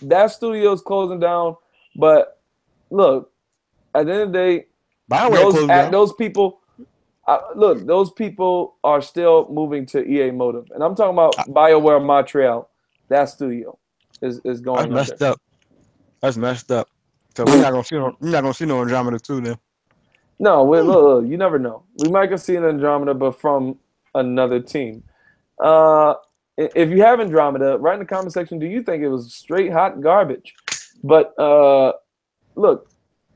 Speaker 1: That studio's closing down, but look, at the end of the day, those people are still moving to EA Motive, and I'm talking about BioWare Montreal. That studio is going.
Speaker 4: That's messed up. That's messed up. So we're not gonna see no Andromeda 2 then.
Speaker 1: No, look, you never know. We might go see an Andromeda, but from another team. If you have Andromeda, write in the comment section, do you think it was straight hot garbage? But look,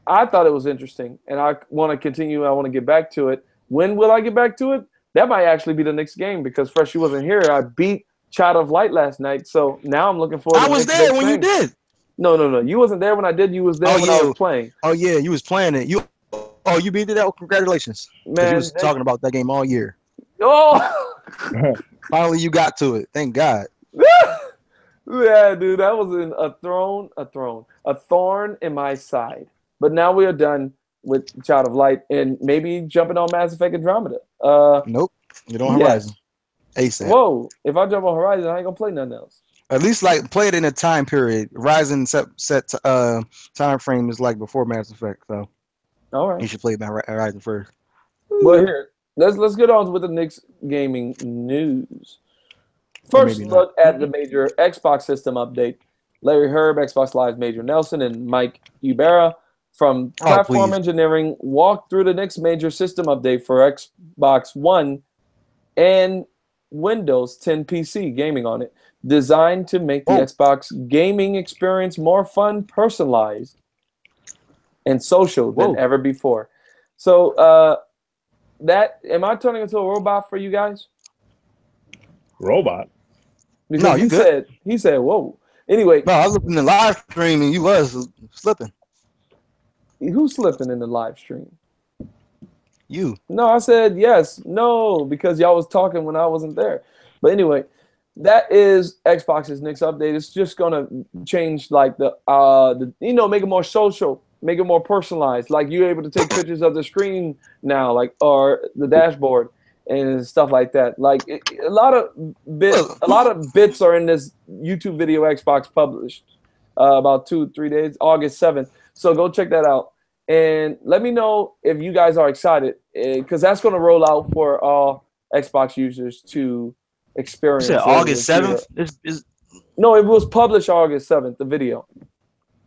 Speaker 1: I thought it was interesting, and I want to continue. I want to get back to it. When will I get back to it? That might actually be the next game because Fresh, you wasn't here. I beat Child of Light last night, so now I'm looking forward to
Speaker 4: I was there when you did.
Speaker 1: No. You wasn't there when I did. You was there when I was playing.
Speaker 4: Oh, yeah, you was playing it. You beat it out. Congratulations. Man, you was talking about that game all year.
Speaker 1: Oh!
Speaker 4: Finally, you got to it. Thank God.
Speaker 1: Yeah, dude, that was a thorn in my side. But now we are done with Child of Light and maybe jumping on Mass Effect Andromeda.
Speaker 4: Nope, you don't Horizon. ASAP.
Speaker 1: Whoa, if I jump on Horizon, I ain't gonna play nothing else.
Speaker 4: At least play it in a time period. Horizon set time frame is like before Mass Effect, so
Speaker 1: all right,
Speaker 4: you should play Horizon first.
Speaker 1: Well, here, let's get on with the next gaming news. First, look at the major Xbox system update. Larry Herb, Xbox Live's Major Nelson, and Mike Ubera from Platform Engineering walked through the next major system update for Xbox One and Windows 10 PC gaming on it, designed to make the Xbox gaming experience more fun, personalized, and social than ever before. So, am I turning into a robot for you guys?
Speaker 2: Robot?
Speaker 1: Because
Speaker 4: no,
Speaker 1: he said, whoa. Anyway.
Speaker 4: No, I was looking in the live stream and you was slipping.
Speaker 1: Who's slipping in the live stream?
Speaker 4: You.
Speaker 1: No, I said yes. No, because y'all was talking when I wasn't there. But anyway, that is Xbox's next update. It's just gonna change like the make it more social, make it more personalized. Like you're able to take pictures of the screen now, like or the dashboard and stuff like that. Like a lot of bits are in this YouTube video Xbox published about 2-3 days, August 7th. So go check that out. And let me know if you guys are excited, because that's going to roll out for all Xbox users to experience.
Speaker 4: You said August 7th?
Speaker 1: No, it was published August 7th, the video.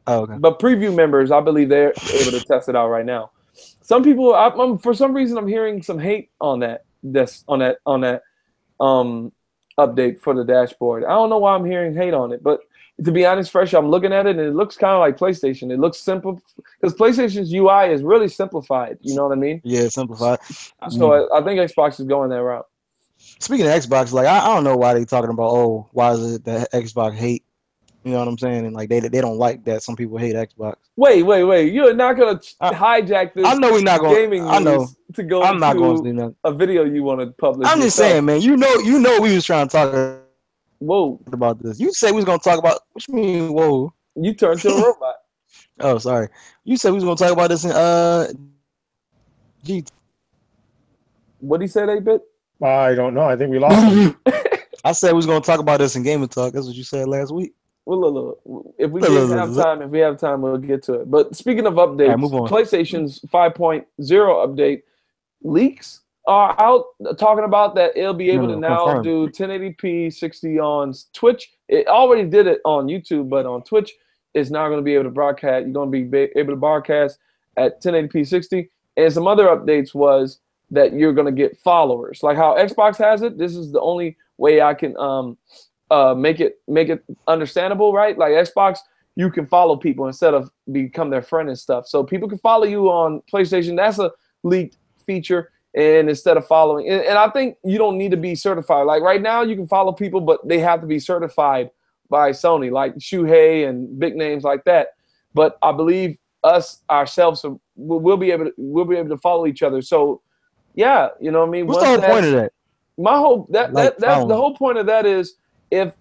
Speaker 4: Oh, okay.
Speaker 1: But preview members, I believe they're able to test it out right now. Some people, for some reason, I'm hearing some hate on that. Update for the dashboard. I don't know why I'm hearing hate on it, but to be honest, Fresh, I'm looking at it and it looks kind of like PlayStation. It looks simple because PlayStation's UI is really simplified. You know what I mean?
Speaker 4: Yeah, simplified.
Speaker 1: So I think Xbox is going that route.
Speaker 4: Speaking of Xbox, like I don't know why they talking about, oh, why is it that Xbox hate? You know what I'm saying? And like they don't like that some people hate Xbox.
Speaker 1: Wait. You're not gonna hijack this.
Speaker 4: I know we're not going.
Speaker 1: Gaming
Speaker 4: I know.
Speaker 1: To go
Speaker 4: I'm not going to do
Speaker 1: into
Speaker 4: nothing.
Speaker 1: a video you want to publish.
Speaker 4: I'm just saying, man. You know, we was trying to talk
Speaker 1: Whoa.
Speaker 4: about this. You say we was gonna talk about. What you mean? Whoa.
Speaker 1: You turned to a robot.
Speaker 4: Oh, sorry. You said we was gonna talk about this in GT.
Speaker 1: What did he say, 8-bit?
Speaker 2: I don't know. I think we lost him.
Speaker 4: I said we was gonna talk about this in GamIN Talk. That's what you said last week.
Speaker 1: Well, look. If we have time, we'll get to it. But speaking of updates,
Speaker 4: right, move on.
Speaker 1: PlayStation's 5.0 update leaks are out talking about that it'll be able to now do 1080p 60 on Twitch. It already did it on YouTube, but on Twitch, it's now going to be able to broadcast. You're going to be able to broadcast at 1080p 60. And some other updates was that you're going to get followers. Like how Xbox has it, this is the only way I can make it understandable, right? Like Xbox, you can follow people instead of become their friend and stuff. So people can follow you on PlayStation. That's a leaked feature. And instead of following, and I think you don't need to be certified. Like right now, you can follow people, but they have to be certified by Sony, like Shuhei and big names like that. But I believe us ourselves we'll be able to follow each other. So yeah, you know what I mean.
Speaker 4: What's the whole point of that?
Speaker 1: My whole the whole point of that is you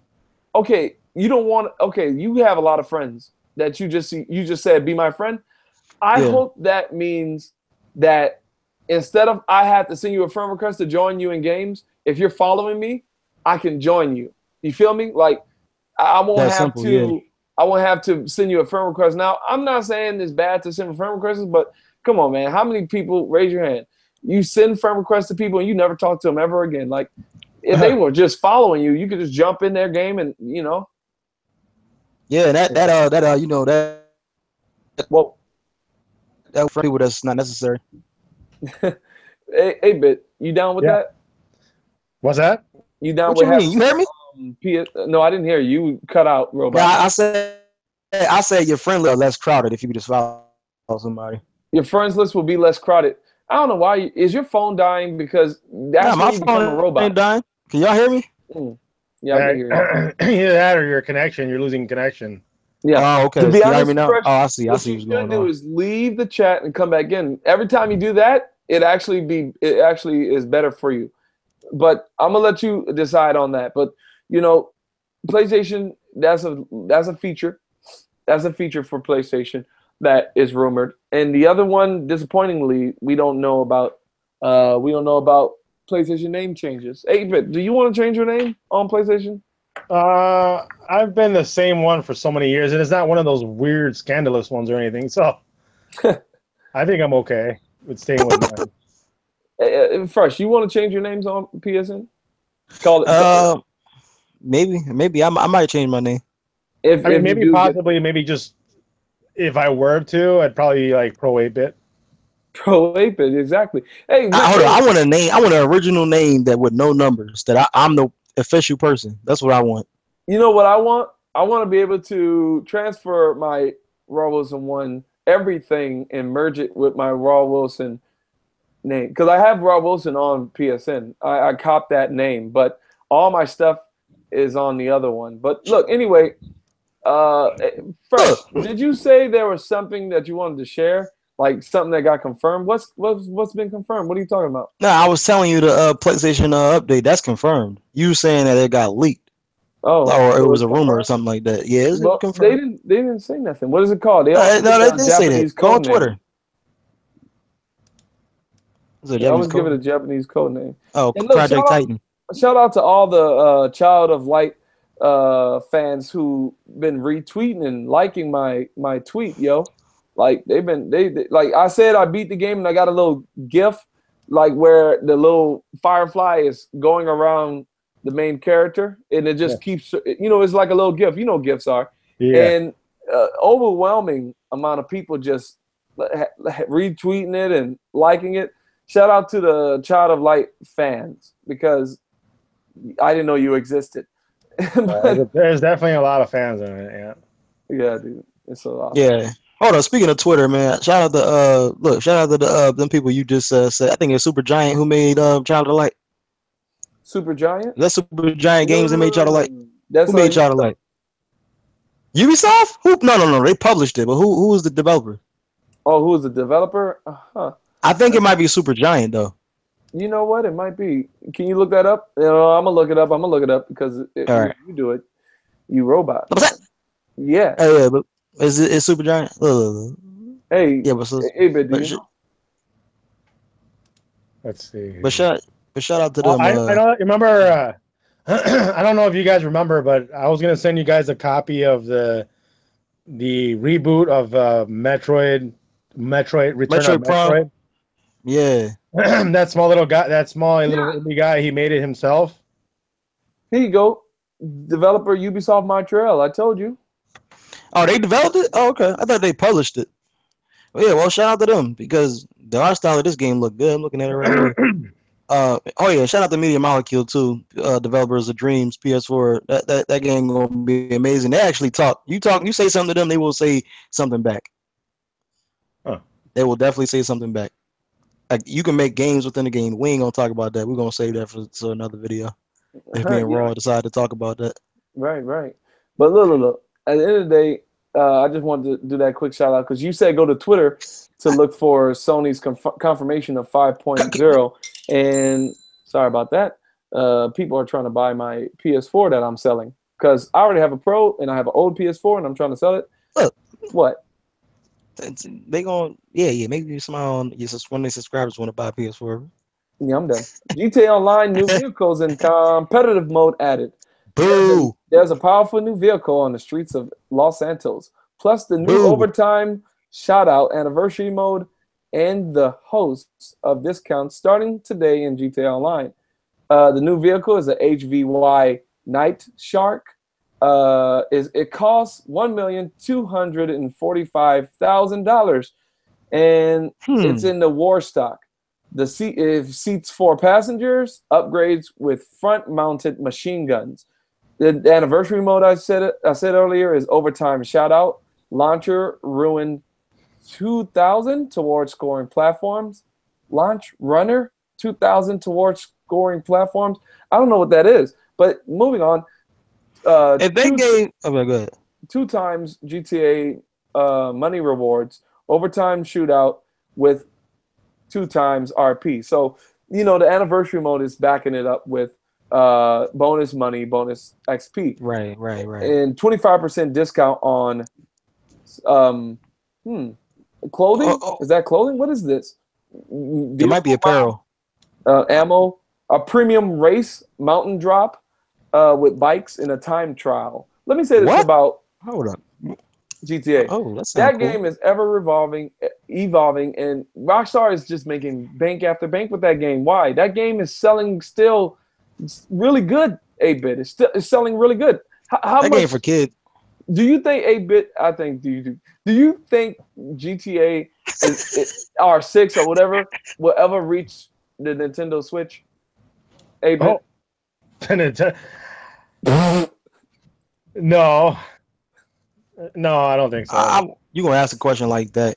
Speaker 1: have a lot of friends that you just said be my friend. I hope that means that instead of I have to send you a friend request to join you in games, if you're following me, I can join you. You feel me? Like I won't have to send you a friend request. Now, I'm not saying it's bad to send friend requests, but come on, man. How many people, raise your hand, you send friend requests to people and you never talk to them ever again? Like if they were just following you, you could just jump in their game and
Speaker 4: Yeah, that for people that's not necessary.
Speaker 1: Hey, Bit, you down with that?
Speaker 2: What's that?
Speaker 1: You down
Speaker 4: what
Speaker 1: with
Speaker 4: you heard me?
Speaker 1: No, I didn't hear you. You cut out, robot.
Speaker 4: Yeah, I said your friend list are less crowded if you could just follow somebody.
Speaker 1: Your friends list will be less crowded. I don't know why. Is your phone dying? Because that's when you become a robot.
Speaker 4: Ain't dying. Can y'all hear me?
Speaker 1: Yeah, I can hear you.
Speaker 2: Either that or your connection. You're losing connection.
Speaker 1: Yeah.
Speaker 4: Oh, okay.
Speaker 1: To be honest,
Speaker 4: hear me now?
Speaker 1: Fresh,
Speaker 4: oh, I see.
Speaker 1: What you're gonna do is leave the chat and come back in. Every time you do that, it actually is better for you. But I'm gonna let you decide on that. But PlayStation, that's a feature. That's a feature for PlayStation that is rumored. And the other one, disappointingly, we don't know about PlayStation name changes. 8-bit, do you want to change your name on PlayStation?
Speaker 2: I've been the same one for so many years, and it's not one of those weird, scandalous ones or anything. So I think I'm okay with staying with mine.
Speaker 1: Fresh, you want to change your names on PSN? Call it.
Speaker 4: Maybe I might change my name.
Speaker 2: Maybe just if I were to, I'd probably like Pro 8-bit.
Speaker 1: Pro 8-bit, exactly. Hey,
Speaker 4: hold on. I want a name. I want an original name that with no numbers. That I'm the official person. That's what I want.
Speaker 1: You know what I want? I want to be able to transfer my RawWilson 1 everything and merge it with my RawWilson name, because I have RawWilson on PSN. I copped that name, but all my stuff is on the other one. But look, anyway, Fresh, did you say there was something that you wanted to share? Like something that got confirmed? What's been confirmed? What are you talking about?
Speaker 4: No, I was telling you the PlayStation update. That's confirmed. You were saying that it got leaked.
Speaker 1: Oh,
Speaker 4: or it was a rumor or something like that. Yeah, it's confirmed.
Speaker 1: They didn't say nothing. What is it called?
Speaker 4: They didn't say that. Go on Twitter.
Speaker 1: I always give it a Japanese code name.
Speaker 4: Oh, look, Project Titan.
Speaker 1: Shout out to all the Child of Light fans who been retweeting and liking my tweet, yo. Like they like I said, I beat the game and I got a little GIF, like where the little firefly is going around the main character, and it just keeps, it's like a little GIF. You know what GIFs are. Yeah. And overwhelming amount of people just retweeting it and liking it. Shout out to the Child of Light fans because I didn't know you existed.
Speaker 2: There's definitely a lot of fans in it.
Speaker 1: Yeah, dude, it's so awesome.
Speaker 4: Yeah. Hold on. Speaking of Twitter, man, shout out to them people you just said. I think it's Super Giant who made Child of Light.
Speaker 1: Super Giant?
Speaker 4: That's Super Giant Games that made Child of Light.
Speaker 1: That's
Speaker 4: who made Child of Light? Ubisoft? Who? No. They published it, but who was the developer?
Speaker 1: Oh, who was the developer?
Speaker 4: I think it might be Super Giant though.
Speaker 1: You know what? It might be. Can you look that up? I'm gonna look it up because
Speaker 4: right.
Speaker 1: You do it. You robot.
Speaker 4: What's that?
Speaker 1: Yeah.
Speaker 4: Yeah, but is it Super Giant?
Speaker 1: Hey.
Speaker 4: Yeah, but
Speaker 2: let's see.
Speaker 4: But shout out to them.
Speaker 2: I don't remember. I don't know if you guys remember, but I was gonna send you guys a copy of the reboot of Metroid Return of Metroid.
Speaker 4: Yeah.
Speaker 2: That small little indie guy, he made it himself.
Speaker 1: Here you go. Developer Ubisoft Montreal. I told you.
Speaker 4: Oh, they developed it? Oh, okay. I thought they published it. Well, yeah, well, shout out to them because the art style of this game looked good. I'm looking at it right here. Oh yeah, shout out to Media Molecule too, developers of Dreams, PS4. That game gonna be amazing. They actually talk. You say something to them, they will say something back.
Speaker 2: Huh.
Speaker 4: They will definitely say something back. Like you can make games within the game. We ain't gonna talk about that. We're gonna save that for another video. If me and Raw decide to talk about that.
Speaker 1: Right. But look. At the end of the day, I just wanted to do that quick shout out because you said go to Twitter to look for Sony's confirmation of 5.0. And sorry about that. People are trying to buy my PS4 that I'm selling because I already have a Pro and I have an old PS4 and I'm trying to sell it.
Speaker 4: Look,
Speaker 1: what?
Speaker 4: They gonna maybe one of their subscribers want to buy a PS4.
Speaker 1: Yeah, I'm done. GTA Online new vehicles in competitive mode added.
Speaker 4: Boo!
Speaker 1: There's a powerful new vehicle on the streets of Los Santos. Plus the new overtime shout out anniversary mode and the hosts of discounts starting today in GTA Online. The new vehicle is a HVY Night Shark. It costs $1,245,000 and it's in the war stock. The seats 4 passengers, upgrades with front-mounted machine guns. The anniversary mode I said earlier is overtime shout out. Launcher ruined 2,000 towards scoring platforms. Launch runner 2,000 towards scoring platforms. I don't know what that is, but moving on.
Speaker 4: If they gave, go ahead.
Speaker 1: 2 times GTA money rewards, overtime shootout with 2 times RP. So the anniversary mode is backing it up with bonus money, bonus XP.
Speaker 4: Right.
Speaker 1: And 25% discount on clothing. Is that clothing? What is this?
Speaker 4: It might be apparel.
Speaker 1: Ammo, a premium race mountain drop with bikes in a time trial. Let me say this about GTA.
Speaker 4: Oh,
Speaker 1: that game is ever evolving, and Rockstar is just making bank after bank with that game. Why? That game is selling still. It's really good. 8-bit. It's selling really good. How
Speaker 4: that
Speaker 1: much
Speaker 4: game for kids?
Speaker 1: Do you think 8-bit? I think do you think GTA R6 or whatever will ever reach the Nintendo Switch? 8-bit.
Speaker 2: No, I don't think so.
Speaker 4: You gonna ask a question like that,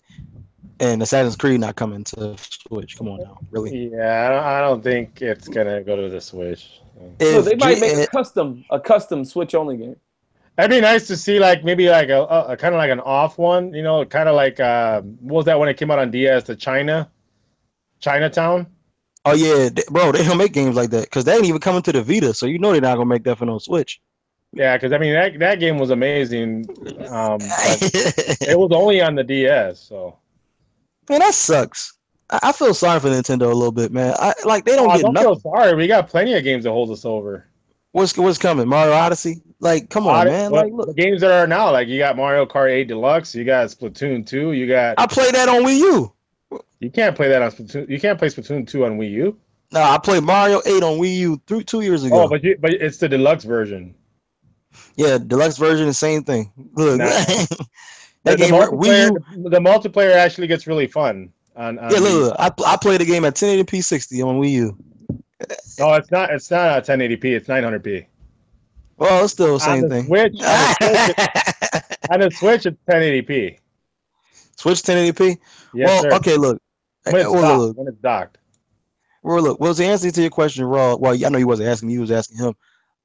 Speaker 4: and Assassin's Creed not coming to Switch? Come on now, really?
Speaker 2: Yeah, I don't think it's gonna go to the Switch.
Speaker 1: So they might make a custom Switch only game.
Speaker 2: That'd be nice to see, like maybe like a kind of like an off one, kind of like what was that when it came out on DS? The Chinatown.
Speaker 4: Oh yeah, bro, they don't make games like that because they ain't even coming to the Vita, so they're not gonna make that for no Switch.
Speaker 2: Yeah, because I mean that game was amazing. It was only on the DS, so.
Speaker 4: Man, that sucks. I feel sorry for Nintendo a little bit, man. They don't get
Speaker 2: don't
Speaker 4: nothing.
Speaker 2: Feel sorry. We got plenty of games that hold us over.
Speaker 4: What's coming? Mario Odyssey? Like, come on, man. Like, look.
Speaker 2: The games that are now, like you got Mario Kart 8 Deluxe, you got Splatoon 2, you got.
Speaker 4: I play that on Wii U.
Speaker 2: You can't play that on Splatoon. You can't play Splatoon 2 on Wii U.
Speaker 4: No, I played Mario 8 on Wii U 2 years ago.
Speaker 2: Oh, but it's the deluxe version.
Speaker 4: Yeah, deluxe version, the same thing. Look, That game,
Speaker 2: the multiplayer actually gets really fun.
Speaker 4: Yeah, look, I played the game at 1080p 60 on Wii U.
Speaker 2: No, it's not. It's not 1080p. It's 900p.
Speaker 4: Well, it's still the same thing.
Speaker 2: On the Switch, it's 1080p.
Speaker 4: Switch 1080p.
Speaker 2: Yes,
Speaker 4: well,
Speaker 2: sir.
Speaker 4: Okay, look.
Speaker 2: When it's docked.
Speaker 4: Well, look. Well, to answer to your question, Raw. Well, I know you wasn't asking me. You was asking him.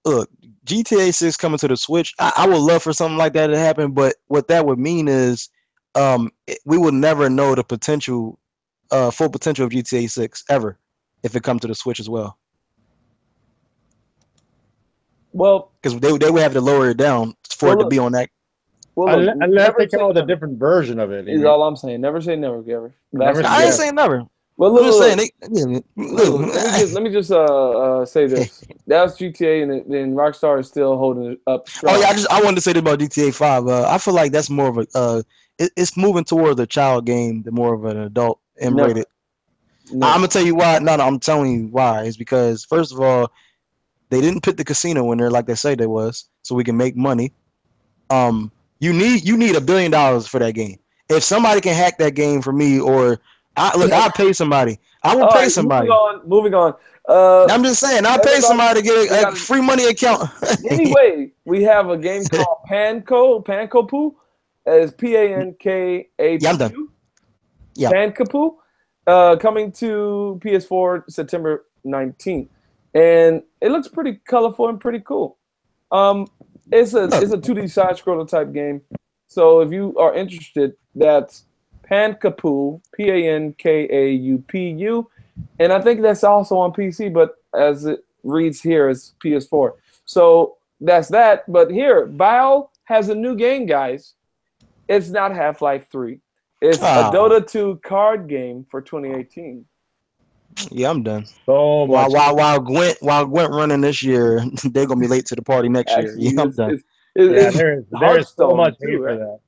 Speaker 4: Look, GTA 6 coming to the Switch. I would love for something like that to happen, but what that would mean is, we would never know the potential, full potential of GTA 6 ever, if it comes to the Switch as well.
Speaker 1: Well,
Speaker 4: because they would have to lower it down for it to be on that.
Speaker 2: Well, unless they come out with a different version of it.
Speaker 1: Is all I'm saying. Never say never, Gary.
Speaker 4: I ain't saying never.
Speaker 1: Well, look,
Speaker 4: let
Speaker 1: me just say this. That's GTA, and then Rockstar is still holding it up strong.
Speaker 4: Oh yeah, I wanted to say this about GTA 5. I feel like that's more of a it's moving towards a child game than more of an adult M-rated. No. I'm gonna tell you why. No, I'm telling you why. It's because first of all, they didn't put the casino in there like they say they was, so we can make money. You need $1 billion for that game. If somebody can hack that game for me, or I'll pay somebody. I will pay somebody.
Speaker 1: Moving on.
Speaker 4: I'm just saying, I'll pay somebody to get a free money account.
Speaker 1: Anyway, we have a game called Pankapoo. It's Pankapoo.
Speaker 4: Yeah, I'm done. Yeah.
Speaker 1: Pankapoo, coming to PS4 September 19th, and it looks pretty colorful and pretty cool. It's a 2D side scroller type game. So if you are interested, that's Pankapoo, Pankaupu, and I think that's also on PC, but as it reads here, it's PS4. So that's that. But here, Valve has a new game, guys. It's not Half-Life 3. It's a Dota 2 card game for 2018.
Speaker 4: Yeah, I'm done.
Speaker 2: So
Speaker 4: while Gwent running this year, they're gonna be late to the party next year. Yeah, I'm done.
Speaker 2: There's so much hate for that.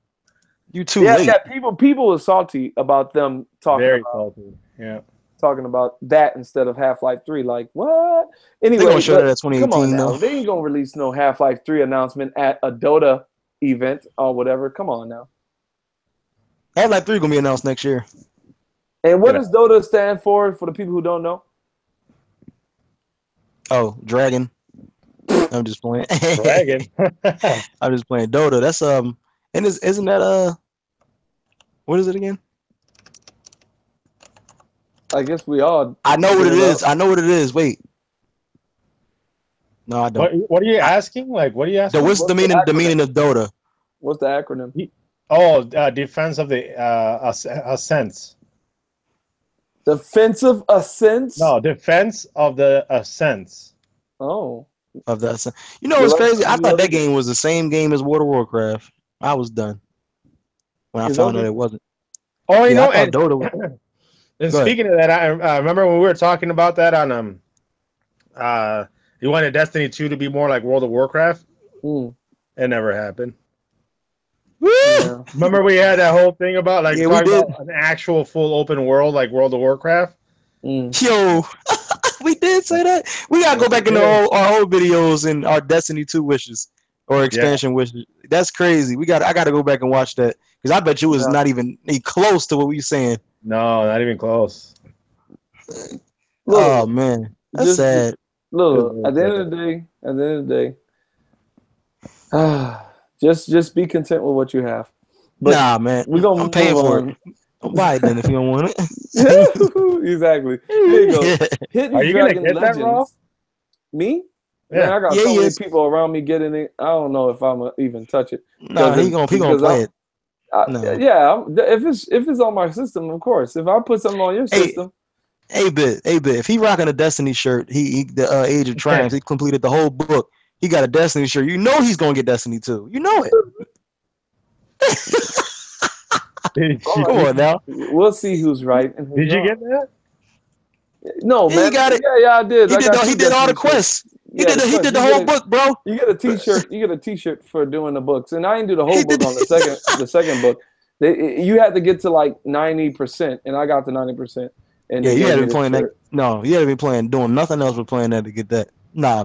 Speaker 4: You too late.
Speaker 1: Yeah. People are salty about them talking
Speaker 2: salty. Yeah.
Speaker 1: Talking about that instead of Half-Life 3. Like, what? Anyway,
Speaker 4: they're gonna show that at 2018.
Speaker 1: Come on now.
Speaker 4: Though.
Speaker 1: They ain't gonna release no Half-Life 3 announcement at a Dota event or whatever. Come on now.
Speaker 4: Half-Life 3 gonna be announced next year.
Speaker 1: And what does Dota stand for the people who don't know?
Speaker 4: Oh, Dragon. I'm just playing.
Speaker 2: Dragon.
Speaker 4: I'm just playing Dota. That's and isn't that what is it again?
Speaker 1: I guess we all.
Speaker 4: I know what it is. I know what it is. Wait. No, I don't.
Speaker 2: What are you asking? Like, what are you asking?
Speaker 4: What's the meaning of Dota?
Speaker 1: What's the acronym?
Speaker 2: Defense of the Ascents.
Speaker 1: Defensive Ascents?
Speaker 2: No, Defense of the Ascents.
Speaker 1: Oh.
Speaker 4: Of the Ascents. You know what's crazy? I thought that game was the same game as World of Warcraft. I was done when I found out it wasn't.
Speaker 2: Oh, you know,
Speaker 4: I thought Dota.
Speaker 2: And speaking of that, I remember when we were talking about that on you wanted Destiny 2 to be more like World of Warcraft. It never happened. Yeah. Remember we had that whole thing about talking about an actual full open world like World of Warcraft.
Speaker 4: Yo, we did say that. We gotta go back into our old videos and our Destiny 2 wishes or expansion wishes. That's crazy. I gotta go back and watch that because I bet you was not even close to what we were saying.
Speaker 2: No, not even close.
Speaker 4: Oh man, that's sad.
Speaker 1: Look, at the end of the day, just be content with what you have. But
Speaker 4: nah, man, I'm paying for it. Don't buy it then if you don't want
Speaker 1: it. Exactly. Here you go.
Speaker 2: Are you gonna get that, Raw?
Speaker 1: Me?
Speaker 2: Yeah.
Speaker 1: Man, I got so many people around me getting it. I don't know if I'm gonna even touch it.
Speaker 4: No, he gonna play it.
Speaker 1: Yeah, if it's on my system, of course. If I put something on your system.
Speaker 4: Hey, bit. If he rocking a Destiny shirt, the Age of Triumph, he completed the whole book. He got a Destiny shirt. You know he's gonna get Destiny 2. You know it. Come on now.
Speaker 1: We'll see who's right.
Speaker 2: Did you get that?
Speaker 1: No, man.
Speaker 4: He got it.
Speaker 1: Yeah, I did.
Speaker 4: He did all the quests. He did the whole book, bro.
Speaker 1: You get a T-shirt. You get a T-shirt for doing the books, and I didn't do the whole book on the second book. You had to get to like 90%, and I got to 90%. And
Speaker 4: you had to be playing that. No, you had to be playing doing nothing else but playing that to get that. Nah.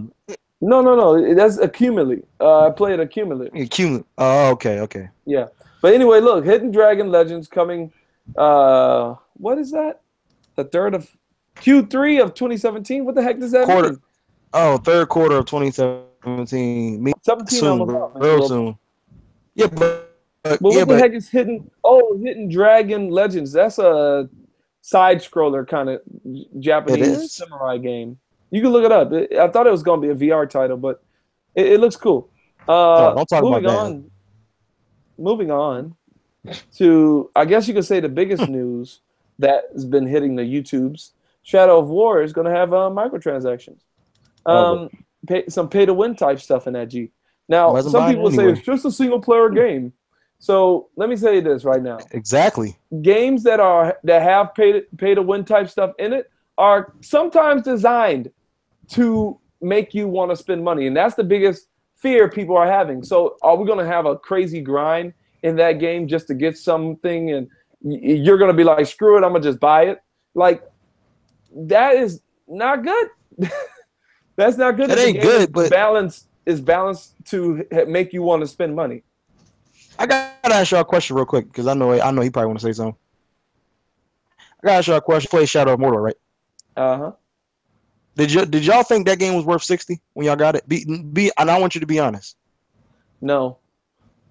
Speaker 1: No. That's accumulate. I play it accumulate.
Speaker 4: Accumulate. Oh, okay.
Speaker 1: Yeah. But anyway, look, Hidden Dragon Legends coming. What is that? The third of Q3 of 2017. What the heck does that mean?
Speaker 4: Oh, third quarter of 2017.
Speaker 1: 17
Speaker 4: soon,
Speaker 1: almost off.
Speaker 4: real soon. Yeah, but
Speaker 1: what the heck is Hidden? Oh, Hidden Dragon Legends. That's a side scroller kind of Japanese samurai game. You can look it up. I thought it was going to be a VR title, but it looks cool.
Speaker 4: Don't talk about that.
Speaker 1: Moving on to, I guess you could say, the biggest news that has been hitting the YouTubes. Shadow of War is going to have microtransactions. Some pay-to-win type stuff in that G. Now, some people say it's just a single-player game. So let me say this right now.
Speaker 4: Exactly.
Speaker 1: Games that have pay-to-win type stuff in it are sometimes designed to make you want to spend money, and that's the biggest fear people are having. So are we going to have a crazy grind in that game just to get something, and you're going to be like, screw it, I'm going to just buy it? Like, that is not good. That's not good.
Speaker 4: That ain't good, but
Speaker 1: is balanced to make you want to spend money.
Speaker 4: I gotta ask y'all a question real quick because I know he probably want to say something. I gotta ask y'all a question. Play Shadow of Mordor, right?
Speaker 1: Uh-huh.
Speaker 4: Did y'all think that game was worth 60 when y'all got it? And I want you to be honest.
Speaker 1: No.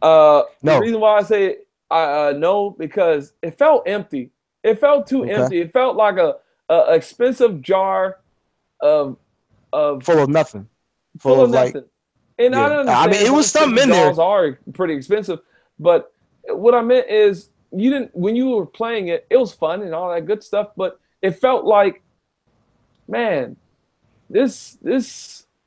Speaker 4: No.
Speaker 1: The reason why I say no, because it felt empty. It felt too empty. It felt like a expensive jar of
Speaker 4: full of nothing.
Speaker 1: Full of nothing. And I understand.
Speaker 4: I mean, it was something in there.
Speaker 1: Jars are pretty expensive, but what I meant is when you were playing it, it was fun and all that good stuff, but it felt like, man, this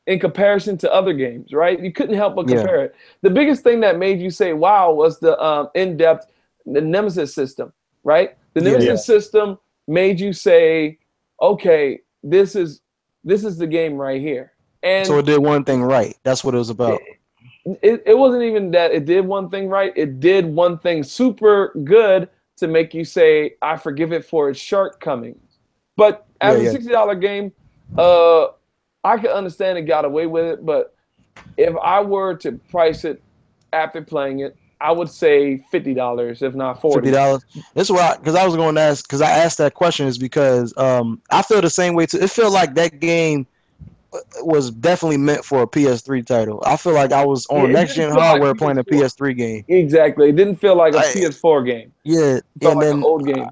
Speaker 1: in comparison to other games, right? You couldn't help but compare it. The biggest thing that made you say wow was the in-depth Nemesis system, right? The Nemesis system made you say, okay, this is the game right here. And
Speaker 4: so it did one thing right. That's what it was about.
Speaker 1: It wasn't even that it did one thing right. It did one thing super good to make you say, I forgive it for its shortcomings. But as a $60 game, I could understand it got away with it. But if I were to price it after playing it, I would say $50, if not $40.
Speaker 4: $50. That's why, because I was going to ask, because I asked that question is because I feel the same way too. It felt like that game was definitely meant for a PS3 title. I feel like I was on next-gen hardware playing a PS3 game.
Speaker 1: Exactly. It didn't feel like a PS4 game.
Speaker 4: Yeah.
Speaker 1: It felt like an old game.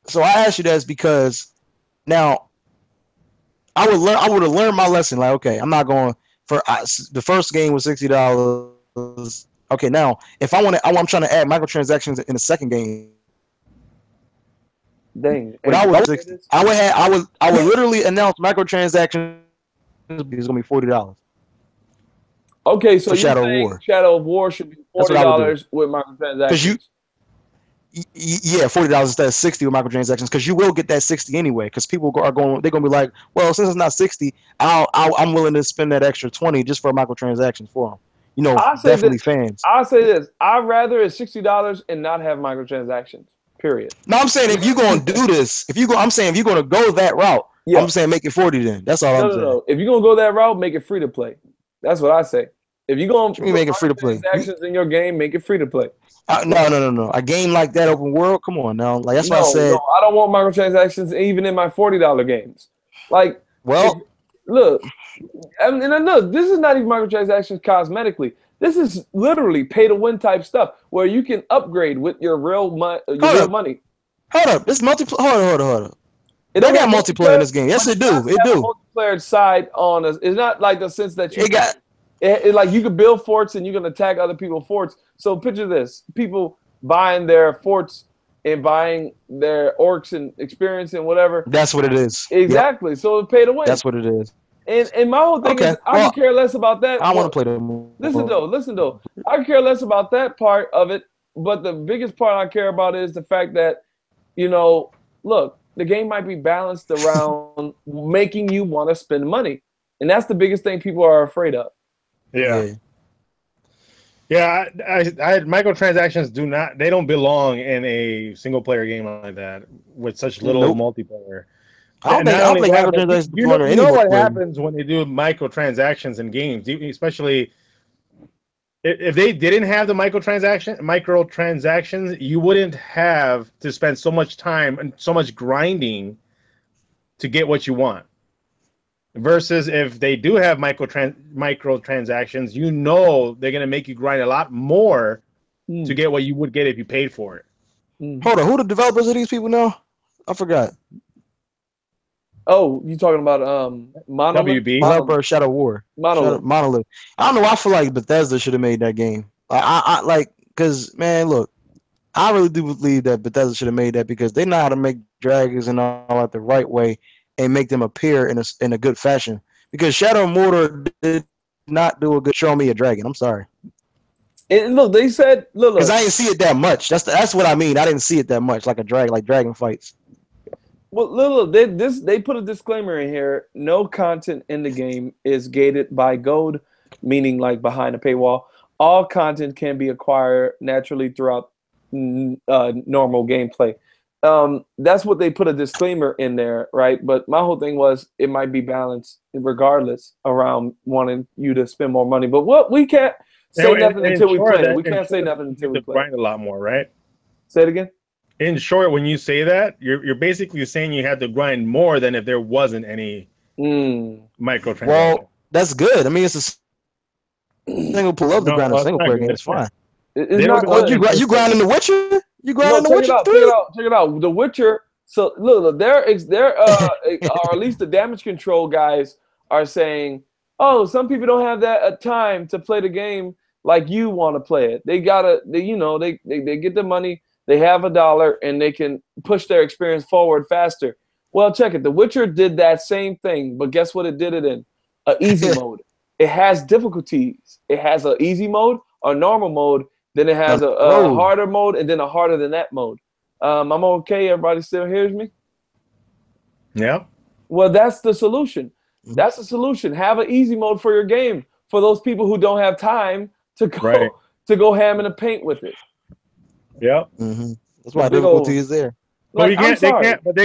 Speaker 4: So I asked you that because now I would have learned my lesson. Like, okay, I'm not going for the first game was $60. Okay, now if I'm trying to add microtransactions in the second game.
Speaker 1: Dang.
Speaker 4: I would literally announce microtransactions. It's gonna be $40.
Speaker 1: Okay, so
Speaker 4: Shadow of War.
Speaker 1: Shadow of War should be $40 with microtransactions.
Speaker 4: $40 instead of 60 with microtransactions, because you will get that 60 anyway. Because people they're gonna be like, well, since it's not 60, I'm willing to spend that extra 20 just for microtransactions for them. You know, definitely fans.
Speaker 1: I'll say this: I'd rather it's $60 and not have microtransactions. Period.
Speaker 4: No, I'm saying if you're gonna do this, I'm saying if you're gonna go that route. Yeah. I'm saying make it 40 then. That's all I'm saying. No.
Speaker 1: If you're going to go that route, make it free to play. That's what I say. If you're going to
Speaker 4: make it free to play.
Speaker 1: Transactions in your game, make it free to play.
Speaker 4: No. A game like that, open world, come on now. Like that's what I said.
Speaker 1: No, I don't want microtransactions even in my $40 games. Like, look, this is not even microtransactions cosmetically. This is literally pay-to-win type stuff where you can upgrade with your real money.
Speaker 4: Hold up. This multiplayer. Hold up. It don't got multiplayer in this game. Yes, it do. It do.
Speaker 1: Multiplayer side on us. It's not like the sense that you like you could build forts and you can attack other people's forts. So picture this: people buying their forts and buying their orcs and experience and whatever.
Speaker 4: That's what it is.
Speaker 1: Exactly. Yep. So pay to win.
Speaker 4: That's what it is.
Speaker 1: And my whole thing is, I could care less about that.
Speaker 4: I want to play them.
Speaker 1: Listen though. I care less about that part of it. But the biggest part I care about is the fact that, look. The game might be balanced around making you want to spend money. And that's the biggest thing people are afraid of.
Speaker 2: Yeah. Microtransactions don't belong in a single player game like that with such little multiplayer.
Speaker 4: I don't think microtransactions.
Speaker 2: You know what happens when they do microtransactions in games, especially if they didn't have the microtransactions, you wouldn't have to spend so much time and so much grinding to get what you want. Versus if they do have microtransactions, you know they're gonna make you grind a lot more to get what you would get if you paid for it.
Speaker 4: Hold on, who the developers of these people now? I forgot.
Speaker 1: Oh, you talking about Monolith?
Speaker 2: WB
Speaker 4: developer Shadow War. Monolith. I don't know. I feel like Bethesda should have made that game. I like because man, look, I really do believe that Bethesda should have made that because they know how to make dragons and all that the right way and make them appear in a good fashion. Because Shadow of Mordor did not do a good show me a dragon. I'm sorry.
Speaker 1: And look, they said look,
Speaker 4: because I didn't see it that much. That's what I mean. I didn't see it that much like a dragon, like dragon fights.
Speaker 1: Well, look, they put a disclaimer in here. No content in the game is gated by gold, meaning like behind a paywall. All content can be acquired naturally throughout normal gameplay. That's what they put a disclaimer in there, right? But my whole thing was it might be balanced regardless around wanting you to spend more money. But what we can't say nothing until we play. We can't say nothing until we play.
Speaker 2: Grind a lot more, right?
Speaker 1: Say it again.
Speaker 2: In short, when you say that, you're basically saying you had to grind more than if there wasn't any microtransactions.
Speaker 4: Well, that's good. I mean, it's a single love to grind a single player game. It's fine.
Speaker 1: It's not good.
Speaker 4: You grind in The Witcher? You grind in The Witcher 3?
Speaker 1: Check it out. The Witcher. So look, there or at least the damage control guys are saying, oh, some people don't have that time to play the game like you want to play it. They gotta, they get the money. They have $1 and they can push their experience forward faster. Well, check it. The Witcher did that same thing, but guess what it did it in? An easy mode. It has difficulties. It has an easy mode, a normal mode, then it has a harder mode, and then a harder than that mode. I'm okay. Everybody still hears me?
Speaker 2: Yeah.
Speaker 1: Well, that's the solution. That's the solution. Have an easy mode for your game for those people who don't have time to go ham in the paint with it.
Speaker 2: Yeah,
Speaker 4: that's why difficulty is there.
Speaker 2: But they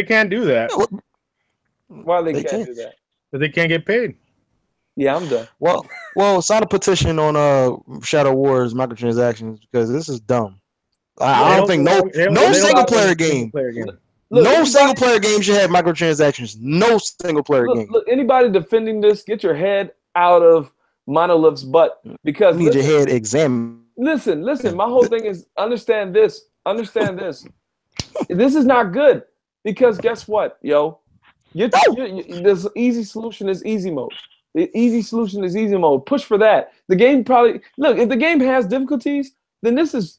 Speaker 2: can't do that.
Speaker 1: Why they can't do that?
Speaker 2: But they can't get paid.
Speaker 1: Yeah, I'm done.
Speaker 4: Well, sign a petition on Shadow War's microtransactions because this is dumb. I don't think no single player game. No single player game should have microtransactions. No single player game.
Speaker 1: Look, anybody defending this, get your head out of Monolith's butt because
Speaker 4: you need your head examined.
Speaker 1: Listen. My whole thing is understand this. This is not good because guess what, yo? This easy solution is easy mode. The easy solution is easy mode. Push for that. The game probably if the game has difficulties, then this is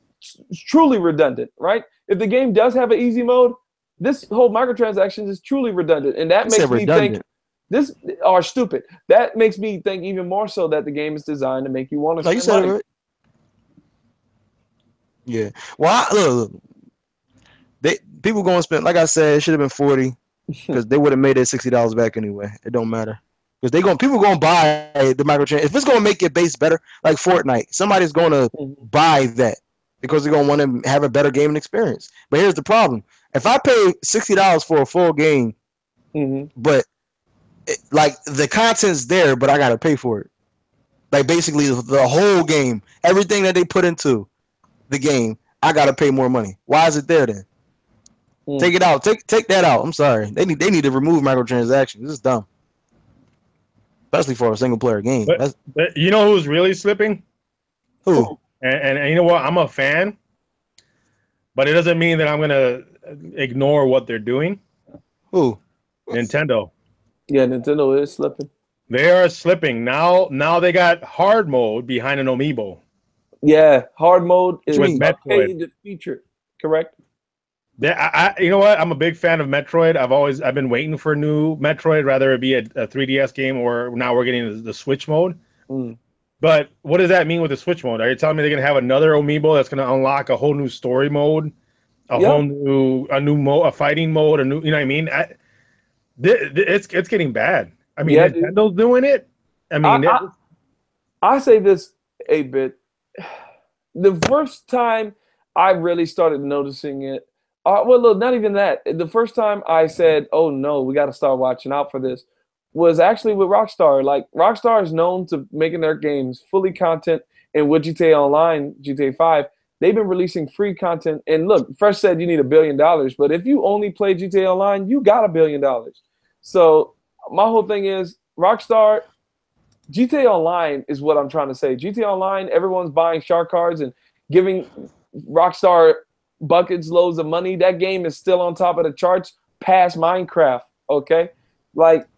Speaker 1: truly redundant, right? If the game does have an easy mode, this whole microtransactions is truly redundant, and that makes me think this are stupid. That makes me think even more so that the game is designed to make you want to spend money.
Speaker 4: Yeah. Well, look, people going to spend, like I said, it should have been 40 because they would have made it $60 back anyway. It don't matter because people going to buy the microtransaction. If it's going to make your base better, like Fortnite, somebody's going to buy that because they're going to want to have a better gaming experience. But here's the problem: if I pay $60 for a full game, but like the content's there, but I got to pay for it, like basically the whole game, everything that they put into the game, I gotta pay more money. Why is it there then? Take it out. Take that out. I'm sorry. They need to remove microtransactions. This is dumb, especially for a single player game.
Speaker 2: But you know who's really slipping?
Speaker 4: Who?
Speaker 2: And you know what? I'm a fan, but it doesn't mean that I'm gonna ignore what they're doing.
Speaker 4: Who?
Speaker 2: Nintendo.
Speaker 1: Yeah, Nintendo is slipping.
Speaker 2: They are slipping now. Now they got hard mode behind an amiibo.
Speaker 1: Yeah, hard mode is
Speaker 2: with Metroid.
Speaker 1: The feature, correct?
Speaker 2: Yeah, you know what? I'm a big fan of Metroid. I've been waiting for a new Metroid, rather it be a 3DS game or now we're getting the Switch mode. But what does that mean with the Switch mode? Are you telling me they're gonna have another amiibo that's gonna unlock a whole new story mode, whole new mode, a fighting mode, a new, you know what I mean? It's getting bad. I mean, Nintendo's doing it. I mean,
Speaker 1: I say this a bit. The first time I really started noticing it Well, look, not even that. The first time I said, "Oh no, we got to start watching out for this," was actually with Rockstar. Like Rockstar is known to making their games fully content, and with GTA Online, GTA 5, they've been releasing free content. And look, Fresh said you need $1 billion, but if you only play GTA Online, you got $1 billion. So my whole thing is Rockstar. GTA Online is what I'm trying to say. GTA Online, everyone's buying shark cards and giving Rockstar buckets loads of money. That game is still on top of the charts past Minecraft. Okay, like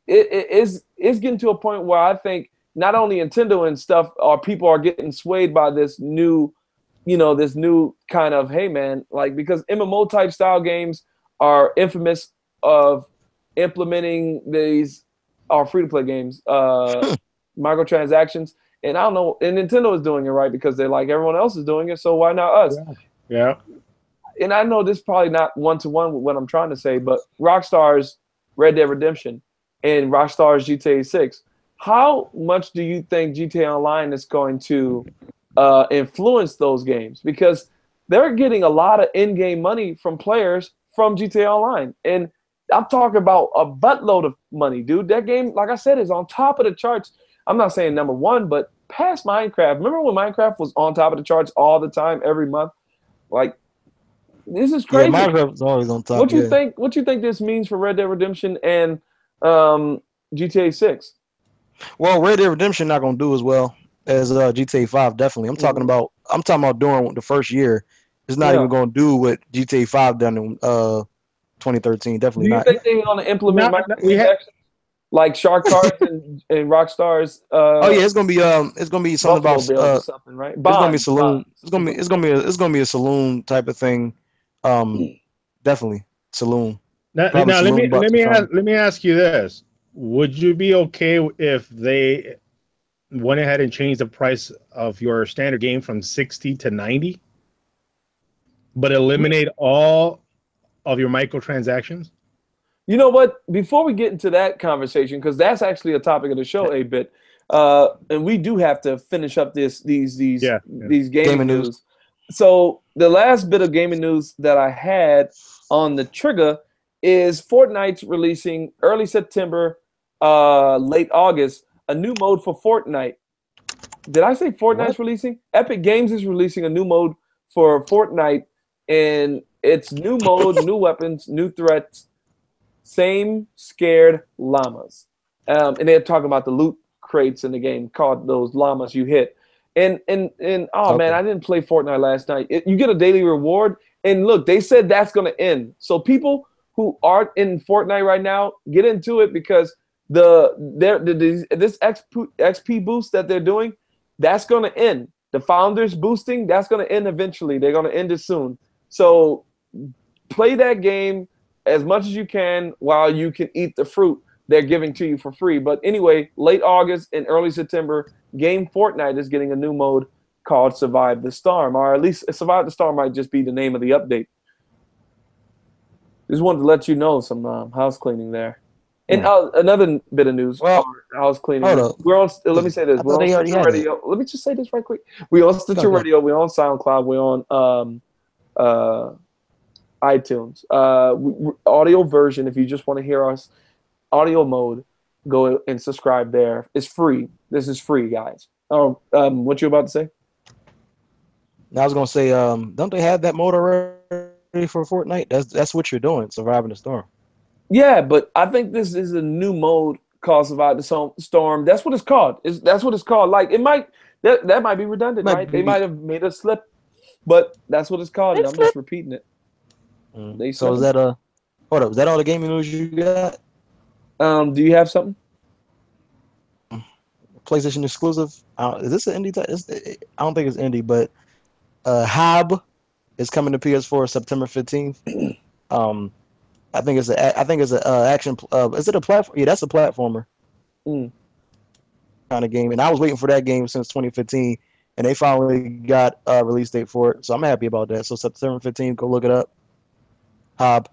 Speaker 1: it's getting to a point where I think not only Nintendo and stuff or people are getting swayed by this new, this new kind of, hey man, like, because MMO type style games are infamous of implementing these are free to play games, microtransactions. And I don't know, and Nintendo is doing it right because they're like, everyone else is doing it, so why not us?
Speaker 2: Yeah.
Speaker 1: And I know this is probably not one-to-one with what I'm trying to say, but Rockstar's Red Dead Redemption and Rockstar's GTA 6, how much do you think GTA Online is going to influence those games? Because they're getting a lot of in-game money from players from GTA Online. And I'm talking about a buttload of money, dude. That game, like I said, is on top of the charts. I'm not saying number one, but past Minecraft. Remember when Minecraft was on top of the charts all the time, every month? Like, this is crazy.
Speaker 4: Yeah, Minecraft's always on top.
Speaker 1: What you think? What you think this means for Red Dead Redemption and GTA 6?
Speaker 4: Well, Red Dead Redemption not gonna do as well as GTA 5. Definitely. I'm talking about during the first year. It's not even gonna do what GTA 5 done in 2013. Definitely not.
Speaker 1: Do you think they're gonna implement microtransactions like shark cards and Rockstar's?
Speaker 4: Oh yeah, it's gonna be something about
Speaker 1: something, right?
Speaker 4: It's gonna be saloon. It's gonna be a saloon type of thing. Definitely saloon.
Speaker 2: Now let me ask you this: would you be okay if they went ahead and changed the price of your standard game from 60 to 90, but eliminate all of your microtransactions?
Speaker 1: You know what? Before we get into that conversation, because that's actually a topic of the show a bit, and we do have to finish up these gaming news. So the last bit of gaming news that I had on the trigger is Fortnite's releasing early September, late August, a new mode for Fortnite. Did I say Fortnite's releasing? Epic Games is releasing a new mode for Fortnite, and it's new mode, new weapons, new threats, same scared llamas. And they're talking about the loot crates in the game called those llamas you hit. And man, I didn't play Fortnite last night. You get a daily reward, and look, they said that's going to end. So people who aren't in Fortnite right now, get into it, because this XP boost that they're doing, that's going to end. The founders boosting, that's going to end eventually. They're going to end it soon. So play that game as much as you can while you can eat the fruit they're giving to you for free. But anyway, late August and early September, Game Fortnite is getting a new mode called Survive the Storm, or at least Survive the Storm might just be the name of the update. Just wanted to let you know some house cleaning there. And another bit of news.
Speaker 4: Well,
Speaker 1: house cleaning.
Speaker 4: Hold up.
Speaker 1: We're on. Let me say this. We're on Stitcher Radio. Let me just say this right quick. We're on Stitcher Radio. We're on SoundCloud. We're on iTunes. Audio version. If you just want to hear us, audio mode, go and subscribe there. It's free. This is free, guys. What you about to say?
Speaker 4: I was gonna say, don't they have that mode already for Fortnite? That's what you're doing, surviving the storm.
Speaker 1: Yeah, but I think this is a new mode called Survive the Storm. That's what it's called. That's what it's called. Like, it might that might be redundant, right? They might have made a slip, but that's what it's called. And I'm just repeating it.
Speaker 4: So is that hold up? Is that all the gaming news you got?
Speaker 1: Do you have something?
Speaker 4: PlayStation exclusive. Is this an indie? I don't think it's indie, but Hob is coming to PS4 September 15th. I think it's a action. Is it a platform? Yeah, that's a platformer kind of game. And I was waiting for that game since 2015, and they finally got a release date for it. So I'm happy about that. So September 15th, go look it up. Hob,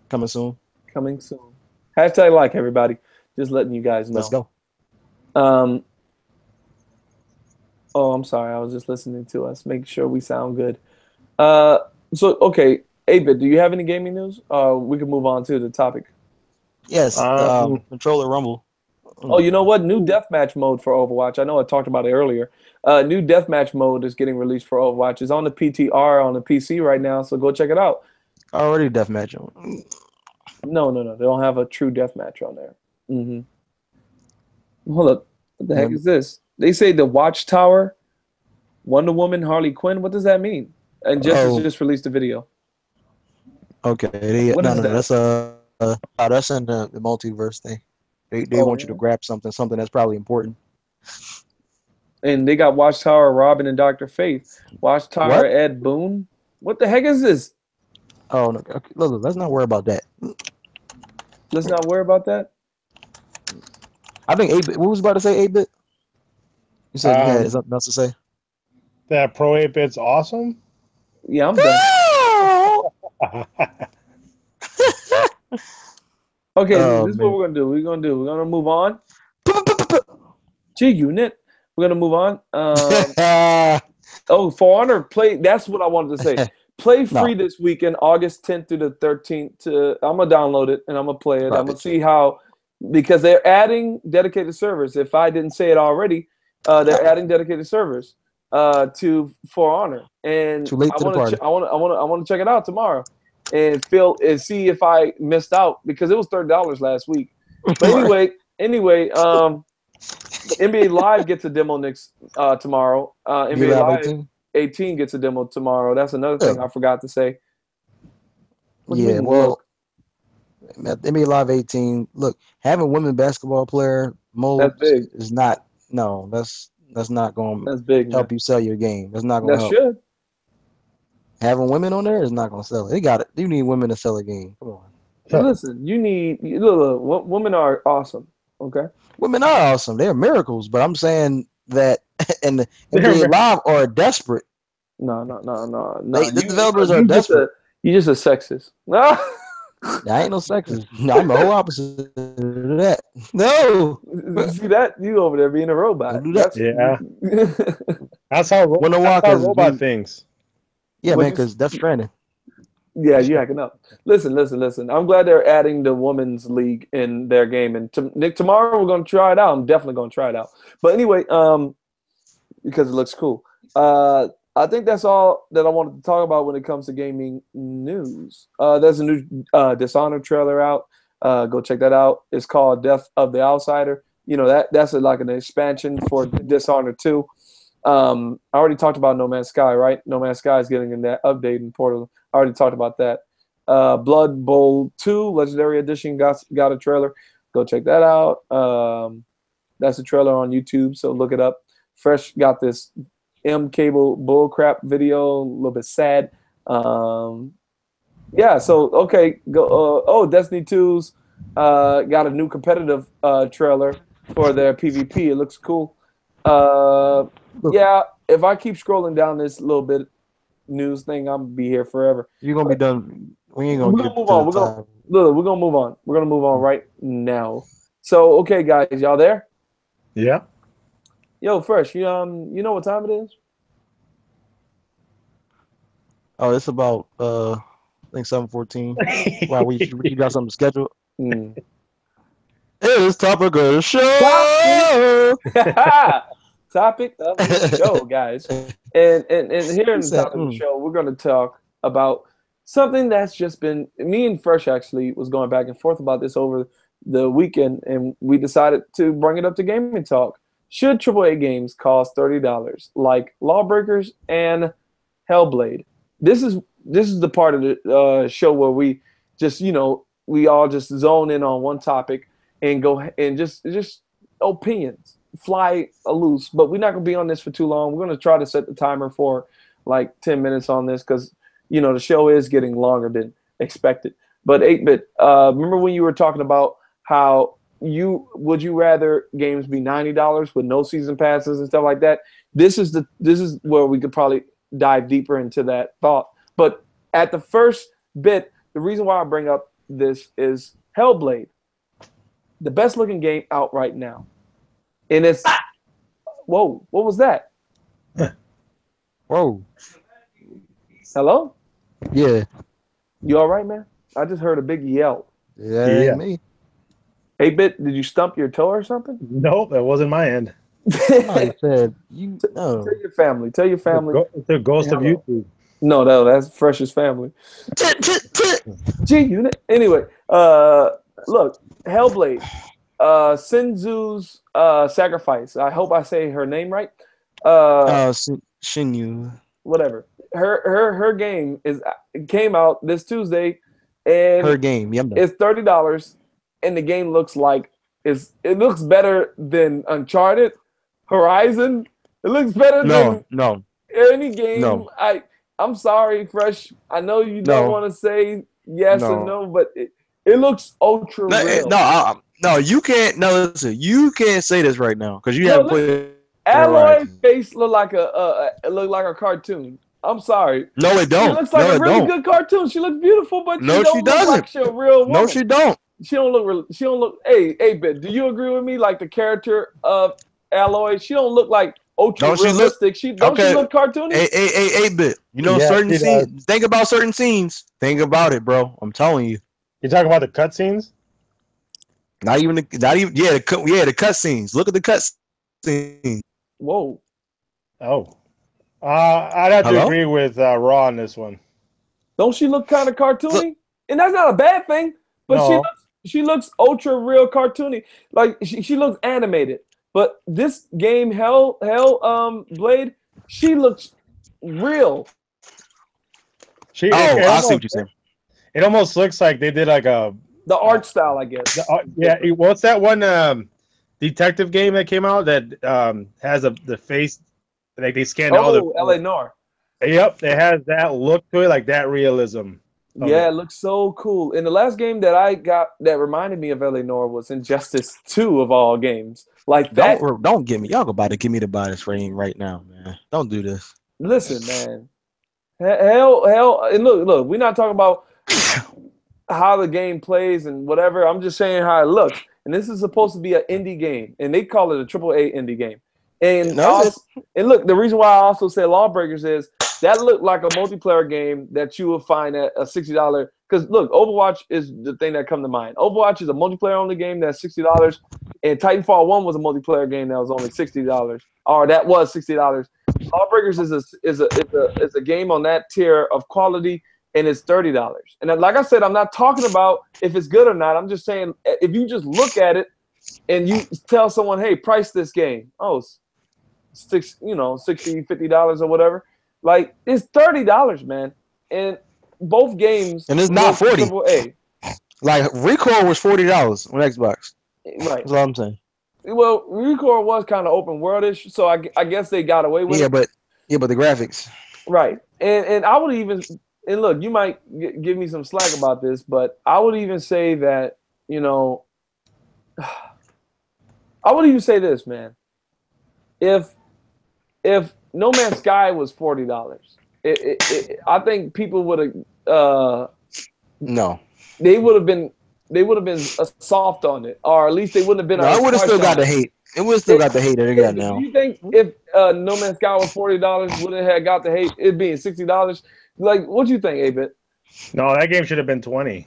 Speaker 4: coming soon.
Speaker 1: Coming soon. Hashtag like, everybody. Just letting you guys know.
Speaker 4: Let's go.
Speaker 1: Oh, I'm sorry. I was just listening to us. Make sure we sound good. So, okay. 8-Bit, do you have any gaming news? We can move on to the topic.
Speaker 4: Yes, controller rumble.
Speaker 1: Oh, you know what? New deathmatch mode for Overwatch. I know I talked about it earlier. New deathmatch mode is getting released for Overwatch. It's on the PTR on the PC right now, so go check it out.
Speaker 4: Already deathmatch.
Speaker 1: No. They don't have a true deathmatch on there. Hold up. What the heck is this? They say the Watchtower, Wonder Woman, Harley Quinn. What does that mean? And just released a video.
Speaker 4: Okay. That's that's in the multiverse thing. They want you to grab something that's probably important.
Speaker 1: And they got Watchtower, Robin, and Dr. Faith. Watchtower, Ed Boon. What the heck is this?
Speaker 4: Oh, no. Okay, look, let's not worry about that.
Speaker 1: Let's not worry about that?
Speaker 4: I think 8-Bit. What was you about to say, 8-Bit? You said you had something else to say?
Speaker 2: That Pro 8-Bit's awesome?
Speaker 1: Yeah, I'm done. Okay, this is what we're going to do. We're going to move on. G-Unit. We're going to move on. For Honor, play. That's what I wanted to say. Play free this weekend, August 10th through the 13th. I'm going to download it, and I'm going to play it. I'm going to see how, because they're adding dedicated servers. If I didn't say it already, they're adding dedicated servers to For Honor. And I want to check it out tomorrow and see if I missed out, because it was $30 last week. But anyway, NBA Live gets a demo tomorrow. NBA Live 18 gets a demo tomorrow. That's another thing I forgot to say.
Speaker 4: NBA Live 18. Look, having women basketball player mode is not. No, that's not going to help you sell your game. That's not going to help.
Speaker 1: Should.
Speaker 4: Having women on there is not going to sell it. You need women to sell a game. Come on.
Speaker 1: Listen, look, women are awesome. Okay.
Speaker 4: Women are awesome. They're miracles, but I'm saying that and the NBA Live are desperate.
Speaker 1: No.
Speaker 4: The developers are desperate.
Speaker 1: You're just a sexist.
Speaker 4: I ain't no sexist. No, I'm the whole opposite of that. No.
Speaker 1: See that? You over there being a robot.
Speaker 2: That's how robot things.
Speaker 4: Yeah, man, because Death Stranding.
Speaker 1: Yeah, you're acting up. Listen. I'm glad they're adding the women's league in their game. And Nick, tomorrow we're going to try it out. I'm definitely going to try it out. But anyway, because it looks cool. I think that's all that I wanted to talk about when it comes to gaming news. There's a new Dishonored trailer out. Go check that out. It's called Death of the Outsider. You know, that's like an expansion for Dishonored 2. I already talked about No Man's Sky, right? No Man's Sky is getting in that update in Portal. I already talked about that. Blood Bowl 2 Legendary Edition got a trailer. Go check that out. That's a trailer on YouTube, so look it up. Fresh got this M-Cable bullcrap video, a little bit sad. Yeah, so, okay. Go. Destiny 2's got a new competitive trailer for their PvP. It looks cool. Yeah, if I keep scrolling down this little bit news thing, I'm gonna be here forever.
Speaker 4: You're gonna be done. We ain't gonna get
Speaker 1: move on. We're gonna move on. We're gonna move on right now. So, okay, guys, y'all there?
Speaker 2: Yeah.
Speaker 1: Yo, Fresh, you know what time it is?
Speaker 4: Oh, it's about I think 7:14. Wow, you got something scheduled? It is topic of the show.
Speaker 1: Topic of the show, guys. And here in the topic of the show, we're going to talk about something that's just been, me and Fresh actually was going back and forth about this over the weekend, and we decided to bring it up to GamIN Talk. Should AAA games cost $30 like Lawbreakers and Hellblade? This is the part of the show where we just, we all just zone in on one topic and go and just opinions fly loose. But we're not going to be on this for too long. We're going to try to set the timer for like 10 minutes on this because, the show is getting longer than expected. But 8-Bit, remember when you were talking about how would you rather games be $90 with no season passes and stuff like that? This is where we could probably dive deeper into that thought. But at the first bit, the reason why I bring up this is Hellblade, the best looking game out right now. And it's whoa, what was that?
Speaker 4: Whoa.
Speaker 1: Hello?
Speaker 4: Yeah.
Speaker 1: You all right, man? I just heard a big yell.
Speaker 4: Yeah, that ain't me.
Speaker 1: 8-Bit, did you stump your toe or something?
Speaker 2: Nope, that wasn't my end.
Speaker 4: Somebody said you. No.
Speaker 1: Tell your family. Tell your family.
Speaker 2: It's the ghost of YouTube.
Speaker 1: No, that's Fresh's family. G-Unit. Anyway, look, Hellblade, Sinzu's sacrifice. I hope I say her name right.
Speaker 4: Shinyu.
Speaker 1: Whatever. Her game came out this Tuesday, and
Speaker 4: her game. Yep.
Speaker 1: It's $30, and the game looks like it looks better than Uncharted, Horizon. It looks better than any game.
Speaker 4: No.
Speaker 1: I'm sorry, Fresh. I know you don't want to say yes or no, but it looks ultra real.
Speaker 4: No, you can't. No, listen, you can't say this right now because you haven't played.
Speaker 1: Aloy's face look like a cartoon. I'm sorry.
Speaker 4: No, it don't.
Speaker 1: She looks like a really good cartoon. She looks beautiful, but she doesn't look like she's a real woman.
Speaker 4: No, she don't.
Speaker 1: She don't look. She don't look. Hey, Bit. Do you agree with me? Like the character of Aloy, she don't look like ultra realistic. She look cartoony.
Speaker 4: Hey, Bit. You know certain scenes. Think about certain scenes. Think about it, bro. I'm telling you.
Speaker 2: You talking about the cutscenes?
Speaker 4: The cut scenes. Look at the cut scenes.
Speaker 1: Whoa.
Speaker 2: Oh. I'd have to agree with Raw on this one.
Speaker 1: Don't she look kind of cartoony? And that's not a bad thing, but she looks ultra real cartoony. Like she looks animated. But this game, Blade, she looks real.
Speaker 4: I see what you're saying.
Speaker 2: It almost looks like they did like the
Speaker 1: art style, I guess.
Speaker 2: What's that one detective game that came out that has the face? Like they scanned all the
Speaker 1: LA Noire.
Speaker 2: Yep, it has that look to it, like that realism.
Speaker 1: Yeah, it looks so cool. And the last game that I got that reminded me of LA Noire was Injustice 2 of all games. Like that.
Speaker 4: Don't give me. Y'all about to give me the buy this frame right now, man. Don't do this.
Speaker 1: Listen, man. Hell, and look. We're not talking about how the game plays and whatever. I'm just saying how it looks. And this is supposed to be an indie game, and they call it a AAA indie game. And look, the reason why I also say Lawbreakers is that looked like a multiplayer game that you would find at a $60. Because look, Overwatch is the thing that come to mind. Overwatch is a multiplayer only game that's $60, and Titanfall 1 was a multiplayer game that was only $60, or that was $60. Lawbreakers is a game on that tier of quality, and it's $30. And like I said, I'm not talking about if it's good or not. I'm just saying if you just look at it and you tell someone, hey, price this game. Oh, $60, $50 or whatever. Like, it's $30, man. And both games.
Speaker 4: And it's not 40.
Speaker 1: AAA.
Speaker 4: Like, Recore was $40 on Xbox.
Speaker 1: Right.
Speaker 4: That's what I'm saying.
Speaker 1: Well, Recore was kind of open worldish, so I guess they got away with it.
Speaker 4: But the graphics.
Speaker 1: Right. And I would even, and look, you might give me some slack about this, but I would even say that, I would even say this, man. If No Man's Sky was $40, I think people would have.
Speaker 4: No.
Speaker 1: They would have been soft on it, or at least they wouldn't have been.
Speaker 4: I would have still got the hate. It would have still got the hate that it got now.
Speaker 1: Do you think if No Man's Sky was $40, would it have got the hate? It being $60. Like, what do you think, 8-Bit?
Speaker 2: No, that game should have been 20.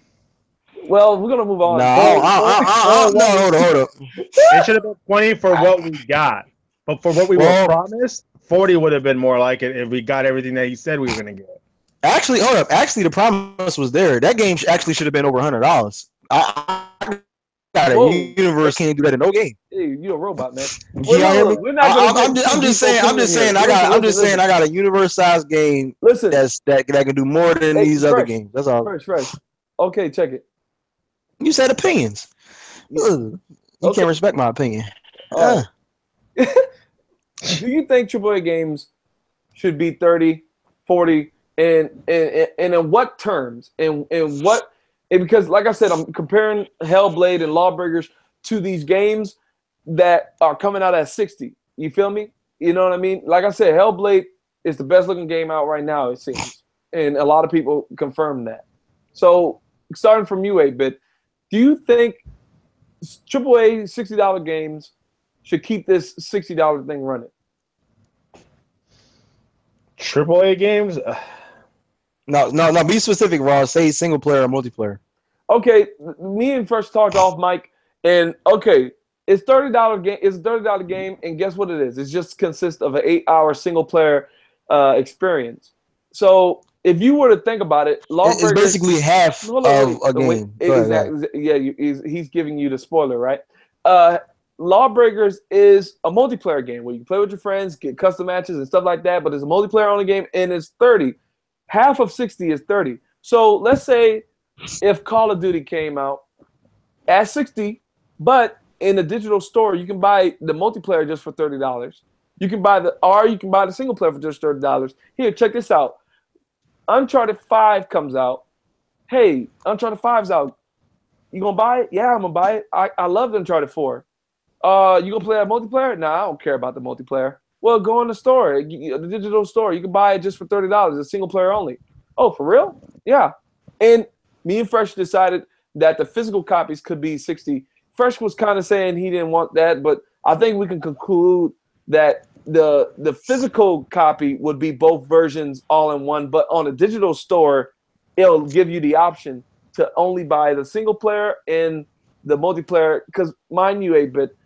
Speaker 1: Well, we're gonna move on.
Speaker 4: No, hold up.
Speaker 2: It should have been 20 for what we got, but for what we were promised, 40 would have been more like it if we got everything that he said we were gonna get.
Speaker 4: Actually, hold up. Actually, the promise was there. That game actually should have been over $100. I got it. Universe can't do that in no game.
Speaker 1: Hey, you're a robot, man.
Speaker 4: I'm just saying. I got a universe-sized game.
Speaker 1: Listen,
Speaker 4: that can do more than these other games. That's all.
Speaker 1: Fresh. Okay, check it.
Speaker 4: You said opinions. You can't respect my opinion.
Speaker 1: Do you think AAA games should be 30, 40, and in what terms? And what? And because, like I said, I'm comparing Hellblade and Lawbreakers to these games that are coming out at 60. You feel me? You know what I mean? Like I said, Hellblade is the best looking game out right now, it seems. And a lot of people confirm that. So, starting from you, 8-Bit, do you think AAA $60 games should keep this $60 thing running?
Speaker 2: AAA games?
Speaker 4: No. Be specific, Raw. Say single player or multiplayer.
Speaker 1: Okay, me and Fresh talked off mic, and okay, it's $30 game. It's a $30 game, and guess what it is? It just consists of an 8-hour single player experience. So if you were to think about it,
Speaker 4: it's basically half of a game.
Speaker 1: Exactly. Yeah, he's giving you the spoiler, right? Lawbreakers is a multiplayer game where you play with your friends, get custom matches and stuff like that. But it's a multiplayer only game, and it's 30. Half of 60 is 30. So let's say if Call of Duty came out at 60, but in the digital store you can buy the multiplayer just for $30. You can buy the single player for just $30. Here, check this out. Uncharted 5 comes out. Hey, Uncharted 5's out. You gonna buy it? Yeah, I'm gonna buy it. I love Uncharted 4. You gonna play that multiplayer? Nah, I don't care about the multiplayer. Well, go in the store, the digital store. You can buy it just for $30. It's single player only. Oh, for real? Yeah. And me and Fresh decided that the physical copies could be 60. Fresh was kind of saying he didn't want that, but I think we can conclude that the physical copy would be both versions all in one, but on a digital store, it'll give you the option to only buy the single player and the multiplayer. Because mind you, 8-Bit,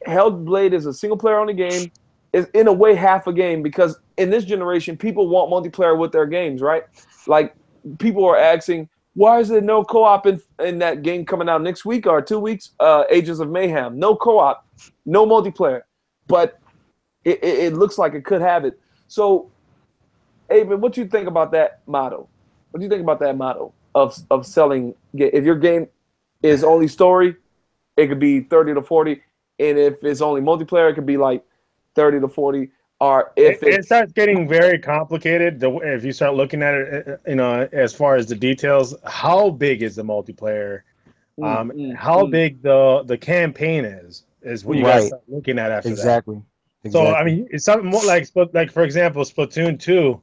Speaker 1: Hellblade is a single player only game. Is in a way half a game, because in this generation, people want multiplayer with their games, right? Like, people are asking, why is there no co-op in that game coming out next week or 2 weeks? Agents of Mayhem. No co-op, no multiplayer. But it looks like it could have it. So, Aben, what do you think about that motto? What do you think about that motto of selling? If your game is only story, it could be 30 to 40. And if it's only multiplayer, it could be like 30 to 40. Or if
Speaker 2: it starts getting very complicated, if you start looking at it, as far as the details, how big is the multiplayer? How big the campaign is what you guys start looking at after that.
Speaker 4: Exactly.
Speaker 2: So I mean, it's something more like for example, Splatoon 2.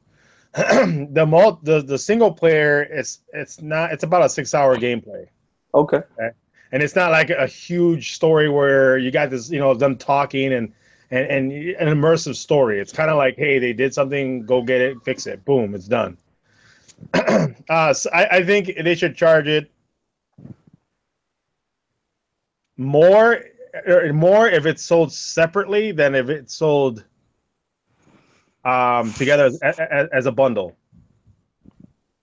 Speaker 2: the single player it's about a 6-hour gameplay.
Speaker 1: Okay.
Speaker 2: And it's not like a huge story where you got this, them talking and an immersive story. It's kind of like, hey, they did something, go get it, fix it, boom, it's done. So I think they should charge it more if it's sold separately than if it's sold together as a bundle.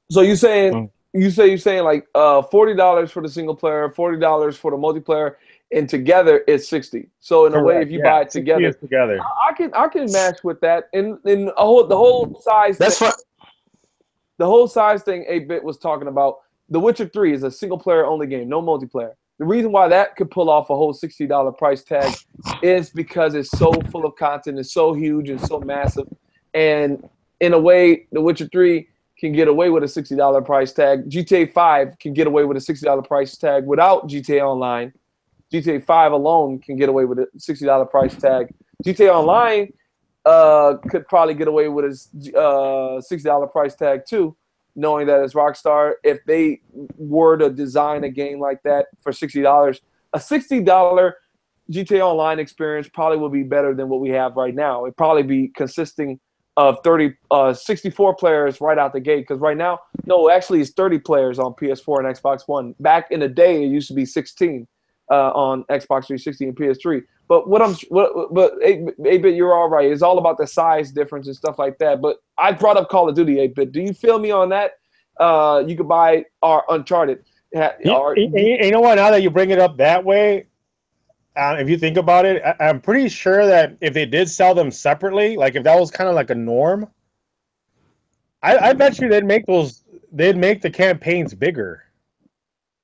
Speaker 1: So you're saying you're saying like $40 for the single player, $40 for the multiplayer, and together it's 60. So in a way, if you buy it together, I can match with that. And the whole size.
Speaker 4: That's fine.
Speaker 1: The whole size thing 8-Bit was talking about. The Witcher 3 is a single player only game, no multiplayer. The reason why that could pull off a whole $60 price tag is because it's so full of content, it's so huge and so massive. And in a way, The Witcher 3 can get away with a $60 price tag. GTA 5 can get away with a $60 price tag without GTA Online. GTA 5 alone can get away with a $60 price tag. GTA Online could probably get away with a $60 price tag too, knowing that it's Rockstar. If they were to design a game like that for $60, a $60 GTA Online experience probably would be better than what we have right now. It'd probably be consisting of 64 players right out the gate, because right now, no, actually it's 30 players on PS4 and Xbox One. Back in the day, it used to be 16 on Xbox 360 and PS3. But 8-Bit, you're all right. It's all about the size difference and stuff like that. But I brought up Call of Duty, 8-Bit. Do you feel me on that? You could buy our Uncharted.
Speaker 2: You know what? Now that you bring it up that way, if you think about it, I'm pretty sure that if they did sell them separately, like if that was kind of like a norm, I bet you they'd make the campaigns bigger.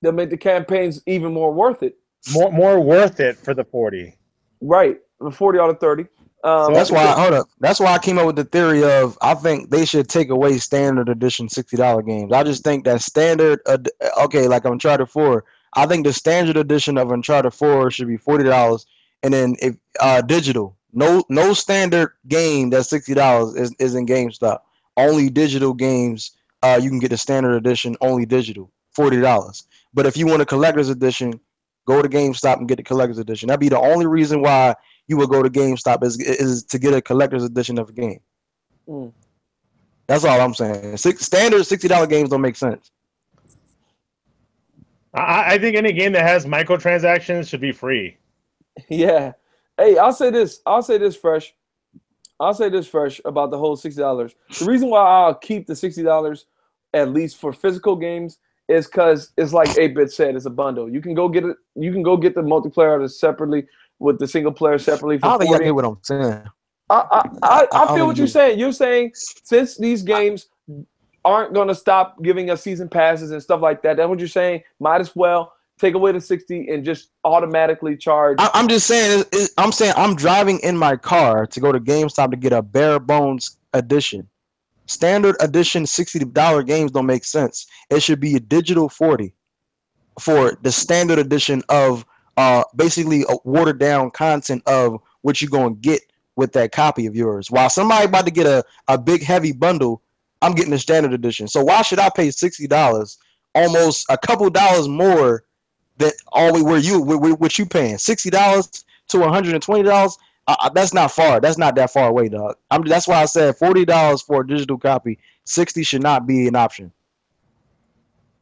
Speaker 1: They'll make the campaigns even more worth it.
Speaker 2: More worth it for the 40.
Speaker 1: Right, the 40 out of 30.
Speaker 4: So that's why That's why I came up with the theory of I think they should take away standard edition $60 games. I just think that standard, like Uncharted 4. I think the standard edition of Uncharted 4 should be $40, and then if digital, no standard game that's $60 is in GameStop. Only digital games, you can get the standard edition only digital, $40. But if you want a collector's edition, go to GameStop and get the collector's edition. That'd be the only reason why you would go to GameStop is to get a collector's edition of a game. That's all I'm saying. Standard $60 games don't make sense.
Speaker 2: I think any game that has microtransactions should be free.
Speaker 1: Yeah. Hey, I'll say this, Fresh. I'll say this, Fresh, about the whole $60. The reason why I'll keep the $60 at least for physical games is because it's like 8-Bit said, it's a bundle. You can go get it. You can go get the multiplayer separately with the single player separately. For
Speaker 4: I don't think I
Speaker 1: 40.
Speaker 4: get what I'm saying.
Speaker 1: I feel what you're saying. You're saying since these games aren't going to stop giving us season passes and stuff like that, that's what you're saying. Might as well take away the 60 and just automatically charge.
Speaker 4: I'm just saying. I'm saying I'm driving in my car to go to GameStop to get a bare bones edition. Standard edition $60 games don't make sense. It should be a digital 40 for the standard edition of basically a watered down content of what you're going to get with that copy of yours. While somebody about to get a big heavy bundle, I'm getting the standard edition. So why should I pay $60, almost a couple dollars more than what you paying? $60 to $120? That's not far. That's not that far away, dog. That's why I said $40 for a digital copy. 60 should not be an option.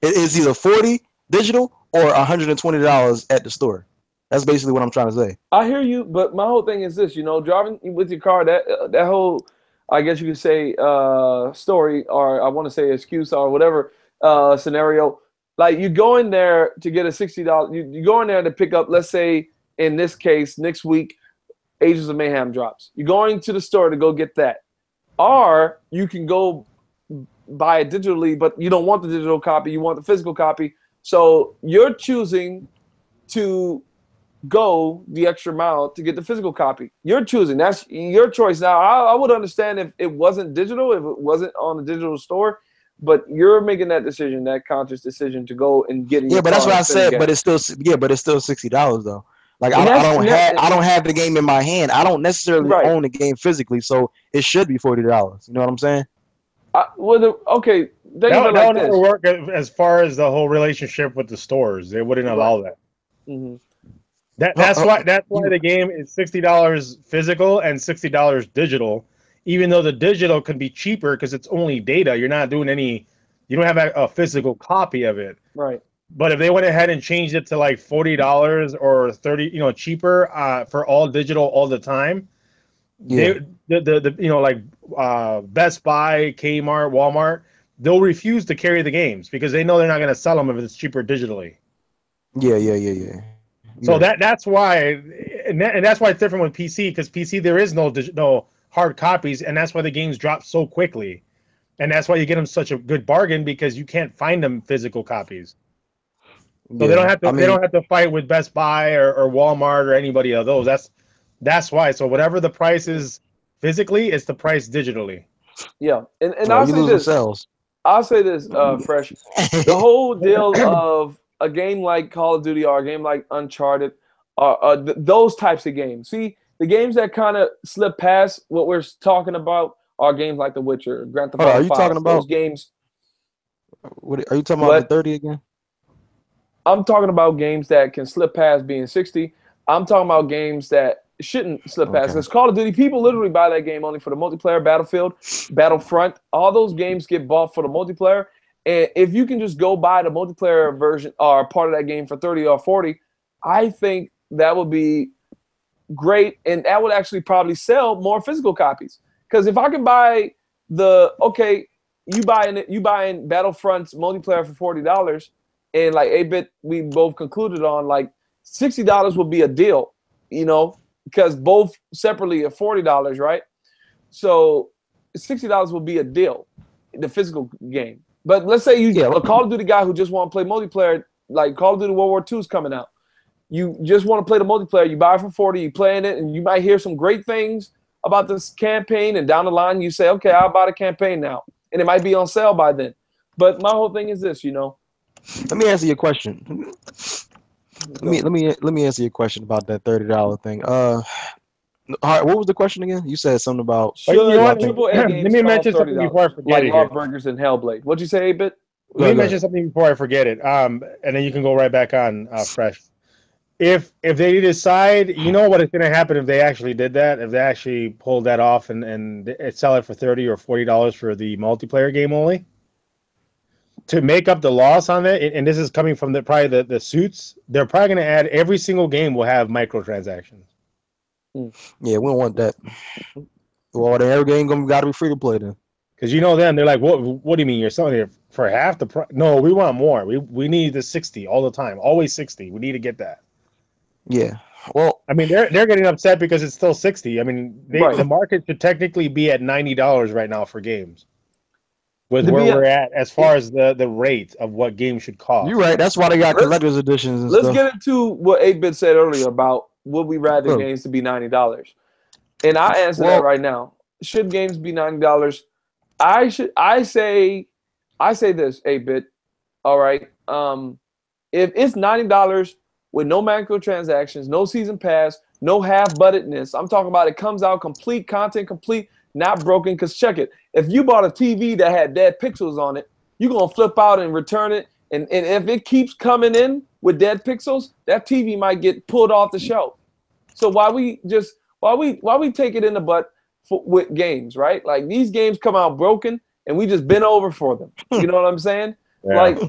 Speaker 4: It is either 40 digital or $120 at the store. That's basically what I'm trying to say.
Speaker 1: I hear you, but my whole thing is this, driving with your car, that whole, I guess you could say, story, or I want to say excuse or whatever scenario. Like, you go in there to get a $60. You go in there to pick up, let's say, in this case, next week, Agents of Mayhem drops. You're going to the store to go get that. Or you can go buy it digitally, but you don't want the digital copy. You want the physical copy. So you're choosing to go the extra mile to get the physical copy. You're choosing. That's your choice. Now, I would understand if it wasn't digital, if it wasn't on the digital store, but you're making that decision, that conscious decision to go and get it.
Speaker 4: Yeah, but that's what I said. But it's still $60 though. Like I don't have the game in my hand. I don't necessarily own the game physically, so it should be $40. You know what I'm saying?
Speaker 2: That wouldn't work as far as the whole relationship with the stores. They wouldn't allow that.
Speaker 1: Mm-hmm.
Speaker 2: That's why the game is $60 physical and $60 digital. Even though the digital can be cheaper because it's only data, you're not doing any. You don't have a physical copy of it.
Speaker 1: Right.
Speaker 2: But if they went ahead and changed it to like $40 or $30, cheaper for all digital all the time, Best Buy, Kmart, Walmart, they'll refuse to carry the games because they know they're not going to sell them if it's cheaper digitally.
Speaker 4: Yeah.
Speaker 2: So that's why, and that's why it's different with PC, because PC there is no hard copies, and that's why the games drop so quickly, and that's why you get them such a good bargain because you can't find them physical copies. So they don't have to. They don't have to fight with Best Buy or Walmart or anybody of those. That's why. So whatever the price is physically, it's the price digitally.
Speaker 1: Yeah, and I'll say this. I'll say this, Fresh. The whole deal of a game like Call of Duty or a game like Uncharted, those types of games. See, the games that kind of slip past what we're talking about are games like The Witcher, Grand Theft Auto 5.
Speaker 4: Are you talking about
Speaker 1: those games?
Speaker 4: What are you talking about? The 30 again?
Speaker 1: I'm talking about games that can slip past being 60. I'm talking about games that shouldn't slip past. Because Call of Duty, people literally buy that game only for the multiplayer, Battlefield, Battlefront. All those games get bought for the multiplayer. And if you can just go buy the multiplayer version or part of that game for 30 or 40, I think that would be great. And that would actually probably sell more physical copies. Because if I can buy you buying Battlefront's multiplayer for $40, and like 8-Bit, we both concluded on like $60 would be a deal, because both separately are $40, right? So $60 would be a deal, the physical game. But let's say you're a Call of Duty guy who just want to play multiplayer, like Call of Duty World War II is coming out. You just want to play the multiplayer. You buy it for 40, you play in it, and you might hear some great things about this campaign, and down the line you say, okay, I'll buy the campaign now. And it might be on sale by then. But my whole thing is this,
Speaker 4: Let me answer your question. Let me answer your question about that $30 thing. All right, what was the question again? You said something about.
Speaker 2: Let me mention something before I forget it.
Speaker 1: Like Burgers and Hellblade. What'd you say, 8-Bit?
Speaker 2: Let me mention something before I forget it. And then you can go right back on Fresh. if they decide, you know what is going to happen if they actually did that, if they actually pulled that off and sell it for $30 or $40 for the multiplayer game only, to make up the loss on it, and this is coming from probably the suits, they're probably going to add every single game will have microtransactions.
Speaker 4: Yeah, we don't want that. Well, then every game got to be free to play then.
Speaker 2: Because you know them, they're like, what do you mean you're selling it for half the price? No, we want more. We need the 60 all the time, always 60. We need to get that.
Speaker 4: Yeah. Well,
Speaker 2: I mean, they're getting upset because it's still 60. I mean, the market should technically be at $90 right now for games. With where we're at as far as the rate of what games should cost.
Speaker 4: You're right. That's why they got collector's editions and
Speaker 1: let's
Speaker 4: stuff.
Speaker 1: Get into what 8-Bit said earlier about would we rather games to be $90? And I answer that right now. Should games be $90? I say this, 8-Bit. All right. If it's $90 with no microtransactions, no season pass, no half-buttedness, I'm talking about it comes out complete, content complete, not broken. Because check it. If you bought a TV that had dead pixels on it, you're going to flip out and return it. And if it keeps coming in with dead pixels, that TV might get pulled off the shelf. So why we take it in the butt with games, right? Like these games come out broken and we just bend over for them. You know what I'm saying? Yeah. Like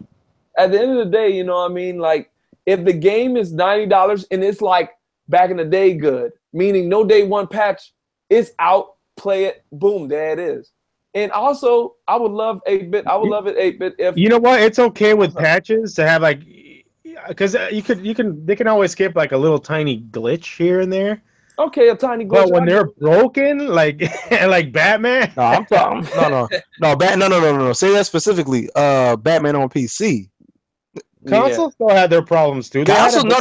Speaker 1: at the end of the day, you know what I mean? Like if the game is $90 and it's like back in the day good, meaning no day one patch, it's out, play it, boom, there it is. And also, I would love 8-Bit. I would love it 8-Bit if
Speaker 2: you know what, it's okay with patches to have like, because they can always skip like a little tiny glitch here and there.
Speaker 1: Okay, a tiny glitch.
Speaker 2: But when they're broken, like like Batman.
Speaker 4: No, I'm talking. No. Say that specifically. Batman on PC.
Speaker 2: Consoles still had their problems too.
Speaker 4: Consoles, no.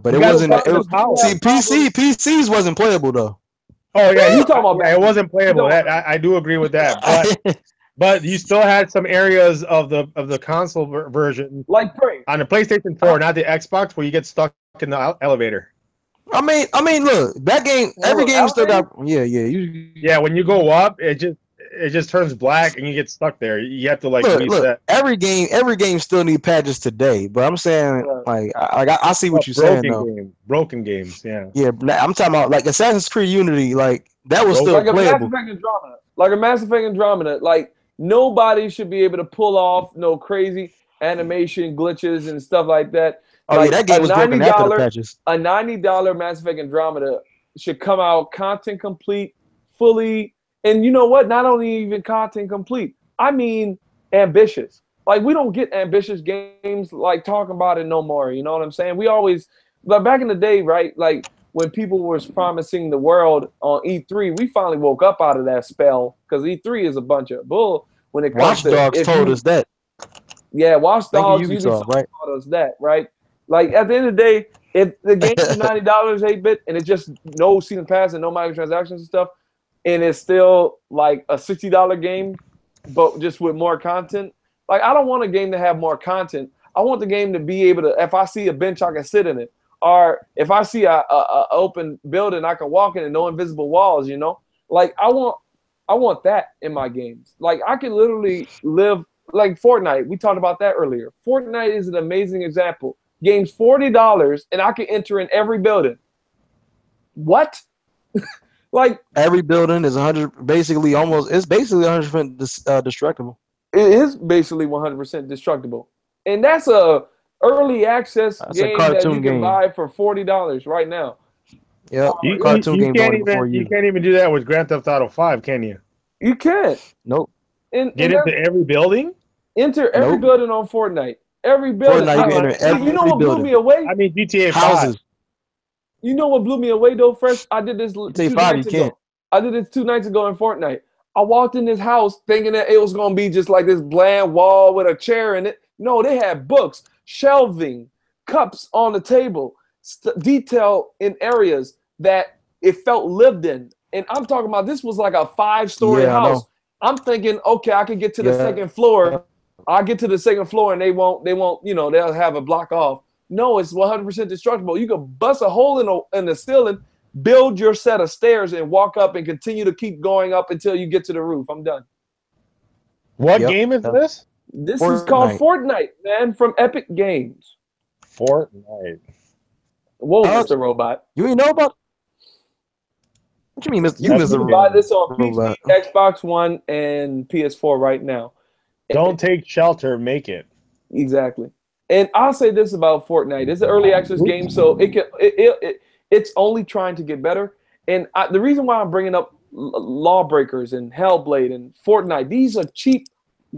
Speaker 4: But it wasn't. PCs wasn't playable though.
Speaker 2: Oh yeah, you talking about? It wasn't playable. I do agree with that. But you still had some areas of the console version,
Speaker 1: like
Speaker 2: on the PlayStation 4, not the Xbox, where you get stuck in the elevator.
Speaker 4: I mean, look, that game. Every game still got. Yeah.
Speaker 2: When you go up, it just turns black and you get stuck there. You have to reset.
Speaker 4: Look, every game still need patches today. But I'm saying, like, I see what you're saying though.
Speaker 2: Broken games, yeah.
Speaker 4: Yeah, I'm talking about like Assassin's Creed Unity, like that was still playable.
Speaker 1: Like a Mass Effect Andromeda, like nobody should be able to pull off no crazy animation glitches and stuff like that.
Speaker 4: Oh like, yeah, that game was broken after the patches.
Speaker 1: A $90 Mass Effect Andromeda should come out content complete, fully. And you know what? Not only even content complete, I mean ambitious. Like we don't get ambitious games like talking about it no more. You know what I'm saying? We always, but back in the day, right? Like when people was promising the world on E3, we finally woke up out of that spell because E3 is a bunch of bull. When it comes
Speaker 4: to Watch Dogs told us that.
Speaker 1: Yeah, Watch Dogs told us that, right? Like at the end of the day, if the game is $90 8-Bit and it's just no season pass and no microtransactions and stuff, and it's still like a $60 game, but just with more content. Like I don't want a game to have more content. I want the game to be able to, if I see a bench, I can sit in it. Or if I see a open building, I can walk in and no invisible walls, you know? Like I want that in my games. Like I can literally live like Fortnite. We talked about that earlier. Fortnite is an amazing example. Game's $40 and I can enter in every building. What? Like
Speaker 4: every building is 100, basically 100% destructible.
Speaker 1: It is basically 100% destructible, and that's a early access game that you can buy for $40 right now.
Speaker 4: Yeah,
Speaker 2: you can't even do that with Grand Theft Auto 5, can you?
Speaker 1: You can't.
Speaker 4: Nope.
Speaker 2: Get into every building.
Speaker 1: Enter every building on Fortnite. Every building. You know what blew me away?
Speaker 2: I mean GTA 5.
Speaker 4: Houses.
Speaker 1: You know what blew me away though, Fresh? I did this 2 nights ago. I did this 2 nights ago in Fortnite. I walked in this house thinking that it was gonna be just like this bland wall with a chair in it. No, they had books, shelving, cups on the table, detail in areas that it felt lived in. And I'm talking about this was like a 5-story house. I'm thinking, okay, I could get to the second floor. I'll get to the second floor and they won't, you know, they'll have a block off. No, it's 100% destructible. You could bust a hole in the ceiling, build your set of stairs, and walk up and continue to keep going up until you get to the roof. I'm done.
Speaker 2: What game is this?
Speaker 1: This is called Fortnite, man, from Epic Games.
Speaker 2: Fortnite.
Speaker 1: Whoa, Mr. Robot.
Speaker 4: You ain't know about? What you mean, Mr. You
Speaker 1: can buy this on PC, Xbox One, and PS4 right now.
Speaker 2: Don't take shelter, make it.
Speaker 1: Exactly. And I'll say this about Fortnite: it's an early access game, so it's only trying to get better. And the reason why I'm bringing up Lawbreakers and Hellblade and Fortnite, these are cheap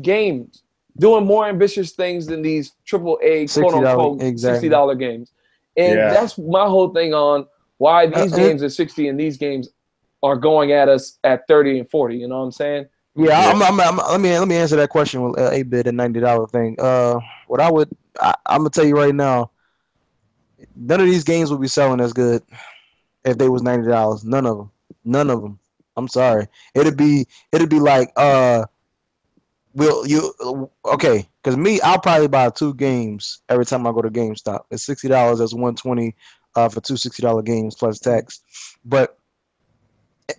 Speaker 1: games doing more ambitious things than these AAA quote unquote $60 games. And that's my whole thing on why these games are 60 and these games are going at us at 30 and 40. You know what I'm saying?
Speaker 4: Yeah, let me answer that question with $8-bit and $90 thing. I'm gonna tell you right now, none of these games would be selling as good if they was $90. None of them. I'm sorry. It'd be like because me, I'll probably buy 2 games every time I go to GameStop. It's $60. That's $120 for 2 $60 games plus tax. But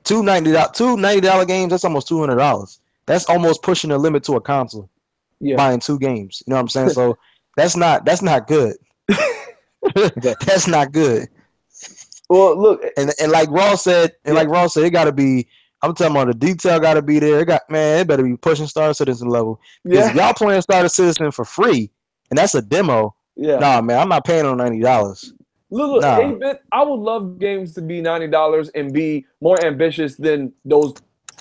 Speaker 4: two $90 games, that's almost $200. That's almost pushing the limit to a console. Yeah. Buying 2 games. You know what I'm saying? So that's not good. That's not good.
Speaker 1: Well, look,
Speaker 4: and like Ross said, it gotta be. I'm talking about the detail gotta be there. It better be pushing Star Citizen level. Because if y'all playing Star Citizen for free and that's a demo, nah, man, I'm not paying on $90.
Speaker 1: Look, I would love games to be $90 and be more ambitious than those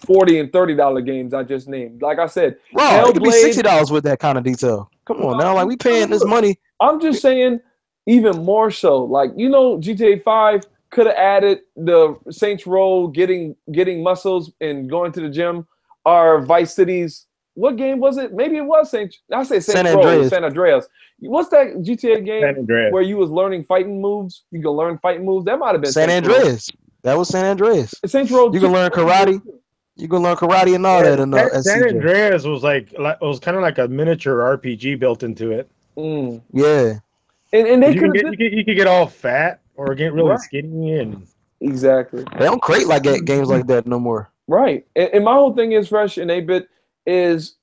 Speaker 1: $40 and $30 games I just named. Like I said,
Speaker 4: it could be $60 with that kind of detail. Come on now, like we paying this money.
Speaker 1: I'm just saying, even more so. Like GTA 5 could have added the Saints Row getting muscles and going to the gym, or Vice City's. What game was it? Maybe it was Saints Row, San Andreas. What's that GTA game where you was learning fighting moves? You can learn fighting moves. That might have been
Speaker 4: San Andreas. That was San Andreas.
Speaker 1: Saints Row.
Speaker 4: You can learn karate. You can learn karate and all that.
Speaker 2: San Andreas was kind of like a miniature RPG built into it.
Speaker 4: Yeah.
Speaker 1: And they
Speaker 2: you could get all fat or get really skinny and
Speaker 1: exactly.
Speaker 4: They don't create like games like that no more.
Speaker 1: Right. And my whole thing is Fresh and 8-bit is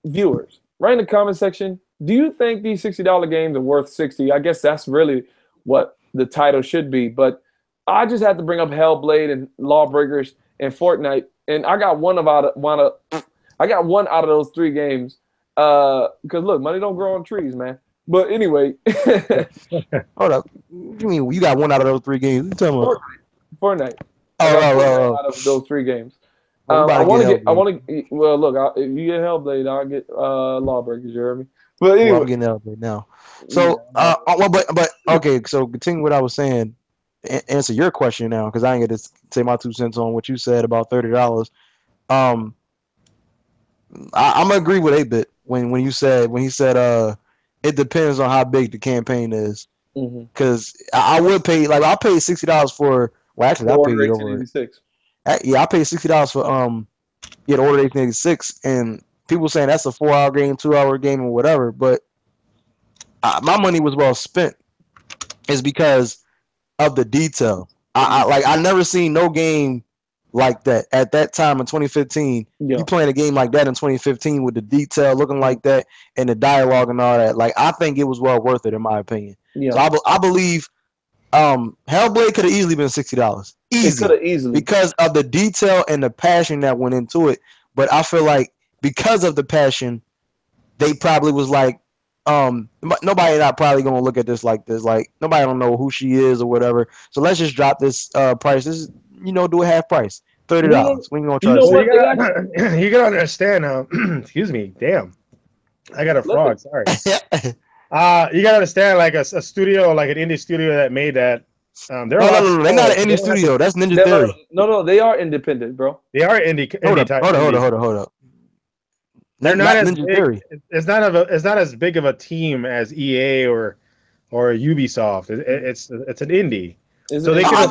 Speaker 1: viewers. Right in the comment section. Do you think these $60 games are worth 60? I guess that's really what the title should be. But I just had to bring up Hellblade and Lawbreakers and Fortnite, and I got one out of those 3 games. Because look, money don't grow on trees, man. But anyway,
Speaker 4: hold up. What do you mean you got 1 out of those 3 games? You talking about
Speaker 1: Fortnite?
Speaker 4: Oh.
Speaker 1: Out of those 3 games. I want to. Well, look, if you get Hellblade, I'll get Lawbreakers. You heard me? But anyway,
Speaker 4: I'm getting Hellblade now. So, but okay. So, continue what I was saying. Answer your question now, because I ain't get to say my 2 cents on what you said about $30. I'm gonna agree with 8-bit when he said it depends on how big the campaign is. Because I would pay I paid $60 for. Well, actually, I paid over. Yeah, I paid $60 for the Order 1886, and people saying that's a 4-hour game, 2-hour game, or whatever. But my money was well spent. Is because of the detail. I never seen no game like that at that time in 2015. You playing a game like that in 2015 with the detail looking like that and the dialogue and all that. Like, I think it was well worth it in my opinion. So I believe Hellblade could have easily been $60.
Speaker 1: Easily
Speaker 4: because of the detail and the passion that went into it. But I feel like because of the passion, they probably was like, nobody not probably gonna look at this like this. Like, nobody don't know who she is or whatever. So let's just drop this price. This is, do a half price, $30. We ain't gonna charge.
Speaker 2: You gotta understand now. Excuse me. Damn, I got a frog. Sorry. You gotta understand, like a studio, like an indie studio that made that.
Speaker 4: No, they're not an indie studio. That's Ninja Theory.
Speaker 1: No, they are independent, bro.
Speaker 2: They are indie.
Speaker 4: Hold up.
Speaker 2: They're not as big. It's not as big of a team as EA or Ubisoft. It's an indie. So they can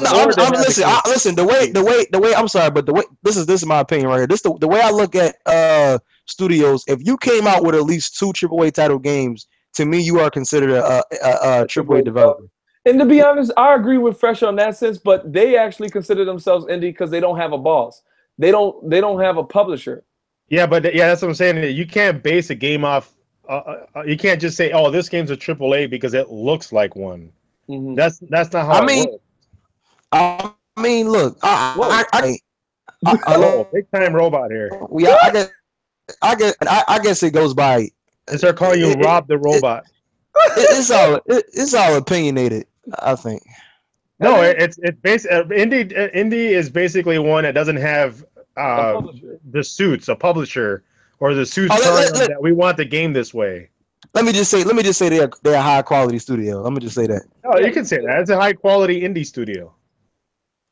Speaker 4: listen. The way I'm sorry, but this is my opinion right here. The way I look at studios. If you came out with at least 2 AAA title games, to me, you are considered a AAA developer.
Speaker 1: And to be honest, I agree with Fresh on that sense, but they actually consider themselves indie because they don't have a boss. They don't have a publisher.
Speaker 2: Yeah, but that's what I'm saying. You can't base a game off you can't just say, "Oh, this game's a AAA" because it looks like one.
Speaker 1: Mm-hmm.
Speaker 2: That's not how it works.
Speaker 4: I mean, look,
Speaker 2: big time robot here.
Speaker 4: Yeah, I guess it goes by.
Speaker 2: They start calling you Rob the Robot.
Speaker 4: It's all opinionated, I think.
Speaker 2: No, it's indie is basically one that doesn't have the suits, a publisher, or the suits that we want the game this way.
Speaker 4: Let me just say they're a high quality studio. Let me just say that.
Speaker 2: No, you can say that. It's a high quality indie studio.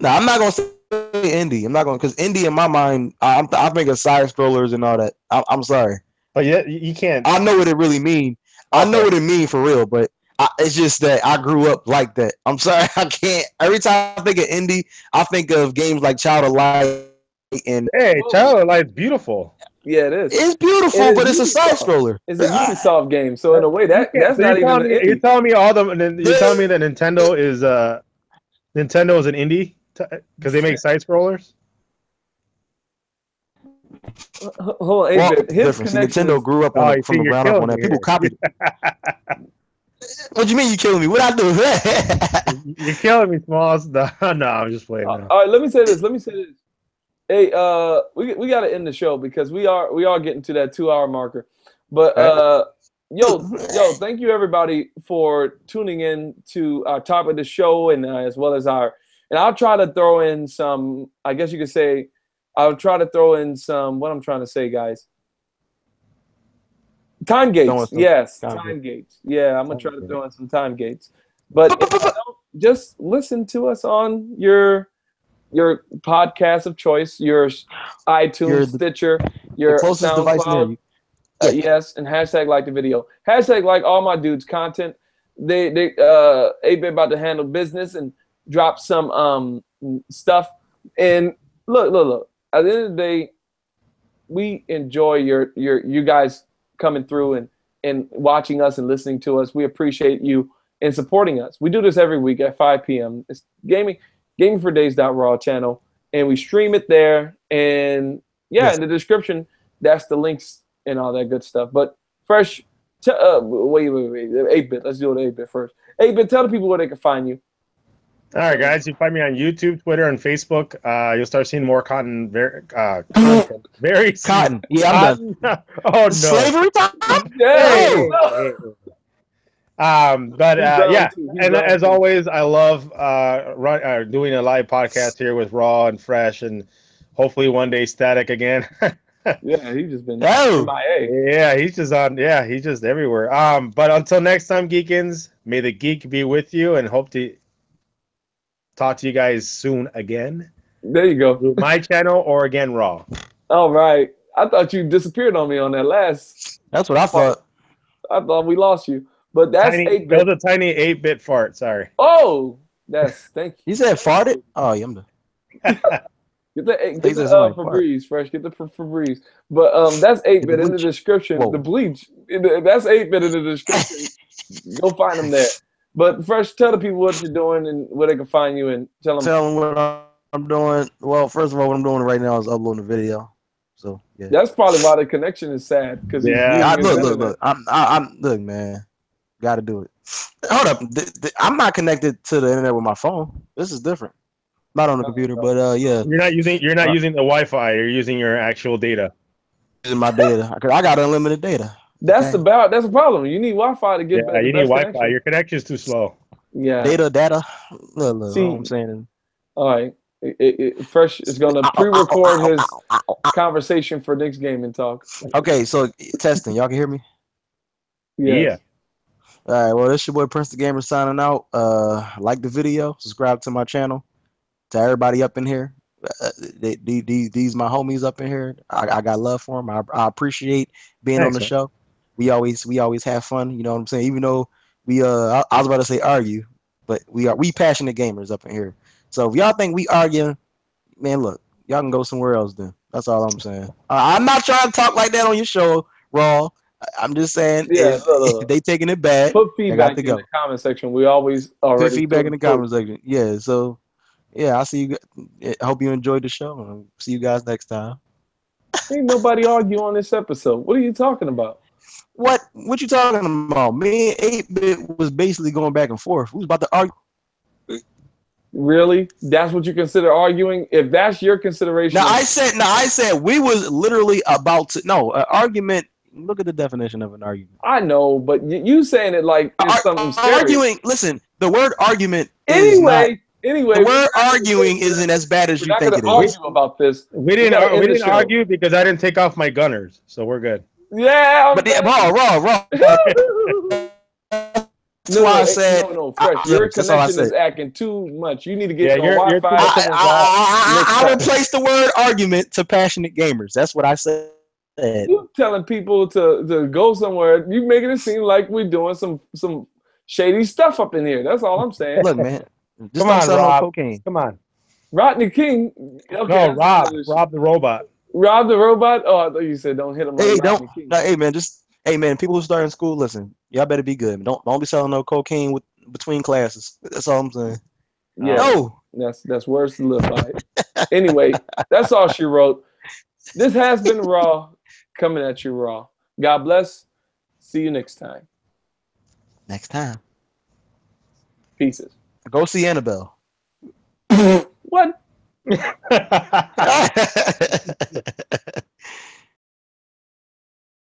Speaker 4: No, I'm not gonna say indie. I'm not gonna, because indie in my mind, I think of side scrollers and all that. I'm sorry.
Speaker 2: But yeah, you can't.
Speaker 4: I know what it really means. Okay. I know what it means for real, but it's just that I grew up like that. I'm sorry, I can't. Every time I think of indie, I think of games like Child of Light and.
Speaker 2: Hey, Child of Light's beautiful.
Speaker 1: Yeah, it is.
Speaker 4: It's beautiful, but it's a side scroller.
Speaker 1: It's a Ubisoft game, so in a way that's not even.
Speaker 2: You're telling me you're telling me that Nintendo is an indie because they make side scrollers.
Speaker 1: Hold on,
Speaker 4: Nintendo grew up from the ground up on that. People copied it. What do you mean you killing me? What I do?
Speaker 2: You're killing me, Smalls. No, I'm just playing.
Speaker 1: All right, let me say this. Hey, we got to end the show because we are getting to that 2-hour marker. But yo, thank you everybody for tuning in to our top of the show and as well as and I'll try to throw in some. I guess you could say. I'll try to throw in some. What I'm trying to say, guys. Time gates. Yes, time gates. Yeah, I'm gonna try to throw in some time gates. But just listen to us on your podcast of choice, your iTunes, Stitcher, your
Speaker 4: closest device near you.
Speaker 1: Yes, and hashtag like the video. Hashtag like all my dudes' content. They 8-Bit about to handle business and drop some stuff. And look. At the end of the day, we enjoy you guys coming through and watching us and listening to us. We appreciate you and supporting us. We do this every week at 5 p.m. It's gamingfordays.raw channel, and we stream it there. And in the description, that's the links and all that good stuff. But first, wait, 8-Bit. Let's do it 8-Bit first. 8-Bit, tell the people where they can find you.
Speaker 2: All right, guys. You find me on YouTube, Twitter, and Facebook. You'll start seeing more content. Very
Speaker 4: cotton. Yeah, I'm done.
Speaker 2: Oh no,
Speaker 4: slavery time.
Speaker 2: Yeah. And as always, I love doing a live podcast here with Raw and Fresh, and hopefully one day Static again.
Speaker 1: Yeah, he's just been
Speaker 2: MIA. Yeah, he's just on. Yeah, he's just everywhere. But until next time, Geekins, may the geek be with you, and hope to talk to you guys soon again.
Speaker 1: There you go.
Speaker 2: My channel or again Raw.
Speaker 1: All right. I thought you disappeared on me on that last.
Speaker 4: That's what I thought.
Speaker 1: I thought we lost you. But that's 8-Bit.
Speaker 2: That was a tiny 8-Bit fart. Sorry.
Speaker 1: Oh, thank you.
Speaker 4: You said farted? Oh, yeah, I'm done.
Speaker 1: Get the Febreze, Fresh. Get the Febreze. But that's 8-Bit in the description. Whoa. The bleach. That's 8-Bit in the description. Go find them there. But first, tell the people what you're doing and where they can find you, and tell them
Speaker 4: what I'm doing. Well, first of all, what I'm doing right now is uploading a video. So yeah,
Speaker 1: that's probably why the connection is sad. Because
Speaker 4: look, look, man, got to do it. Hold up, I'm not connected to the internet with my phone. This is different. Not on the computer, but yeah.
Speaker 2: You're not using the Wi-Fi. You're using your actual data.
Speaker 4: Using my data. I got unlimited data.
Speaker 1: That's a problem. You need Wi-Fi to get
Speaker 2: better. You need Wi-Fi. Connection. Your connection is too slow.
Speaker 1: Yeah.
Speaker 4: Data. Look, see, what I'm saying.
Speaker 1: All right. Fresh is going to pre-record his conversation for next GamIN talk.
Speaker 4: Okay, so testing. Y'all can hear me?
Speaker 1: Yes.
Speaker 4: Yeah. All right. Well, this your boy PrinceThaGamer signing out. Like the video. Subscribe to my channel. To everybody up in here. These my homies up in here. I got love for them. I appreciate being on the show. We always have fun, you know what I'm saying? Even though I was about to say argue, but we passionate gamers up in here. So if y'all think we arguing, man, look, y'all can go somewhere else then. That's all I'm saying. I'm not trying to talk like that on your show, Raw. I'm just saying if they taking it bad,
Speaker 1: put feedback in the comment section. We always
Speaker 4: put feedback in the comment section. Yeah, so yeah, I'll see you. I hope you enjoyed the show. I'll see you guys next time.
Speaker 1: Ain't nobody argue on this episode. What are you talking about?
Speaker 4: What you talking about? Me and 8-Bit was basically going back and forth. We was about to argue.
Speaker 1: Really? That's what you consider arguing? If that's your consideration.
Speaker 4: I said we was literally about to. No, an argument. Look at the definition of an argument.
Speaker 1: I know, but you saying it like it's something serious.
Speaker 4: Arguing. Listen, the word argument.
Speaker 1: Anyway,
Speaker 4: the word arguing isn't as bad as you think it is.
Speaker 1: Argue about this.
Speaker 2: We didn't argue because I didn't take off my gunners, so we're good.
Speaker 1: Yeah,
Speaker 4: but raw. That's why I said
Speaker 1: no, Fresh. Your connection is acting too much. You need to get your Wi-Fi.
Speaker 4: I replaced the word argument to passionate gamers. That's what I said.
Speaker 1: You telling people to go somewhere. You making it seem like we're doing some shady stuff up in here. That's all I'm saying.
Speaker 4: Look, man.
Speaker 2: Come on, Rob.
Speaker 4: Cocaine.
Speaker 2: Come on.
Speaker 1: Rodney King. Okay,
Speaker 2: no, Rob the robot.
Speaker 1: Rob the robot. Oh, I thought you said don't hit him.
Speaker 4: Hey, hey man, people who start in school, listen, y'all better be good. Don't be selling no cocaine between classes. That's all I'm saying.
Speaker 1: Yeah, no. That's words to live by. Anyway, that's all she wrote. This has been Raw, coming at you raw. God bless. See you next time.
Speaker 4: Next time.
Speaker 1: Pieces.
Speaker 4: Go see Annabelle.
Speaker 1: What?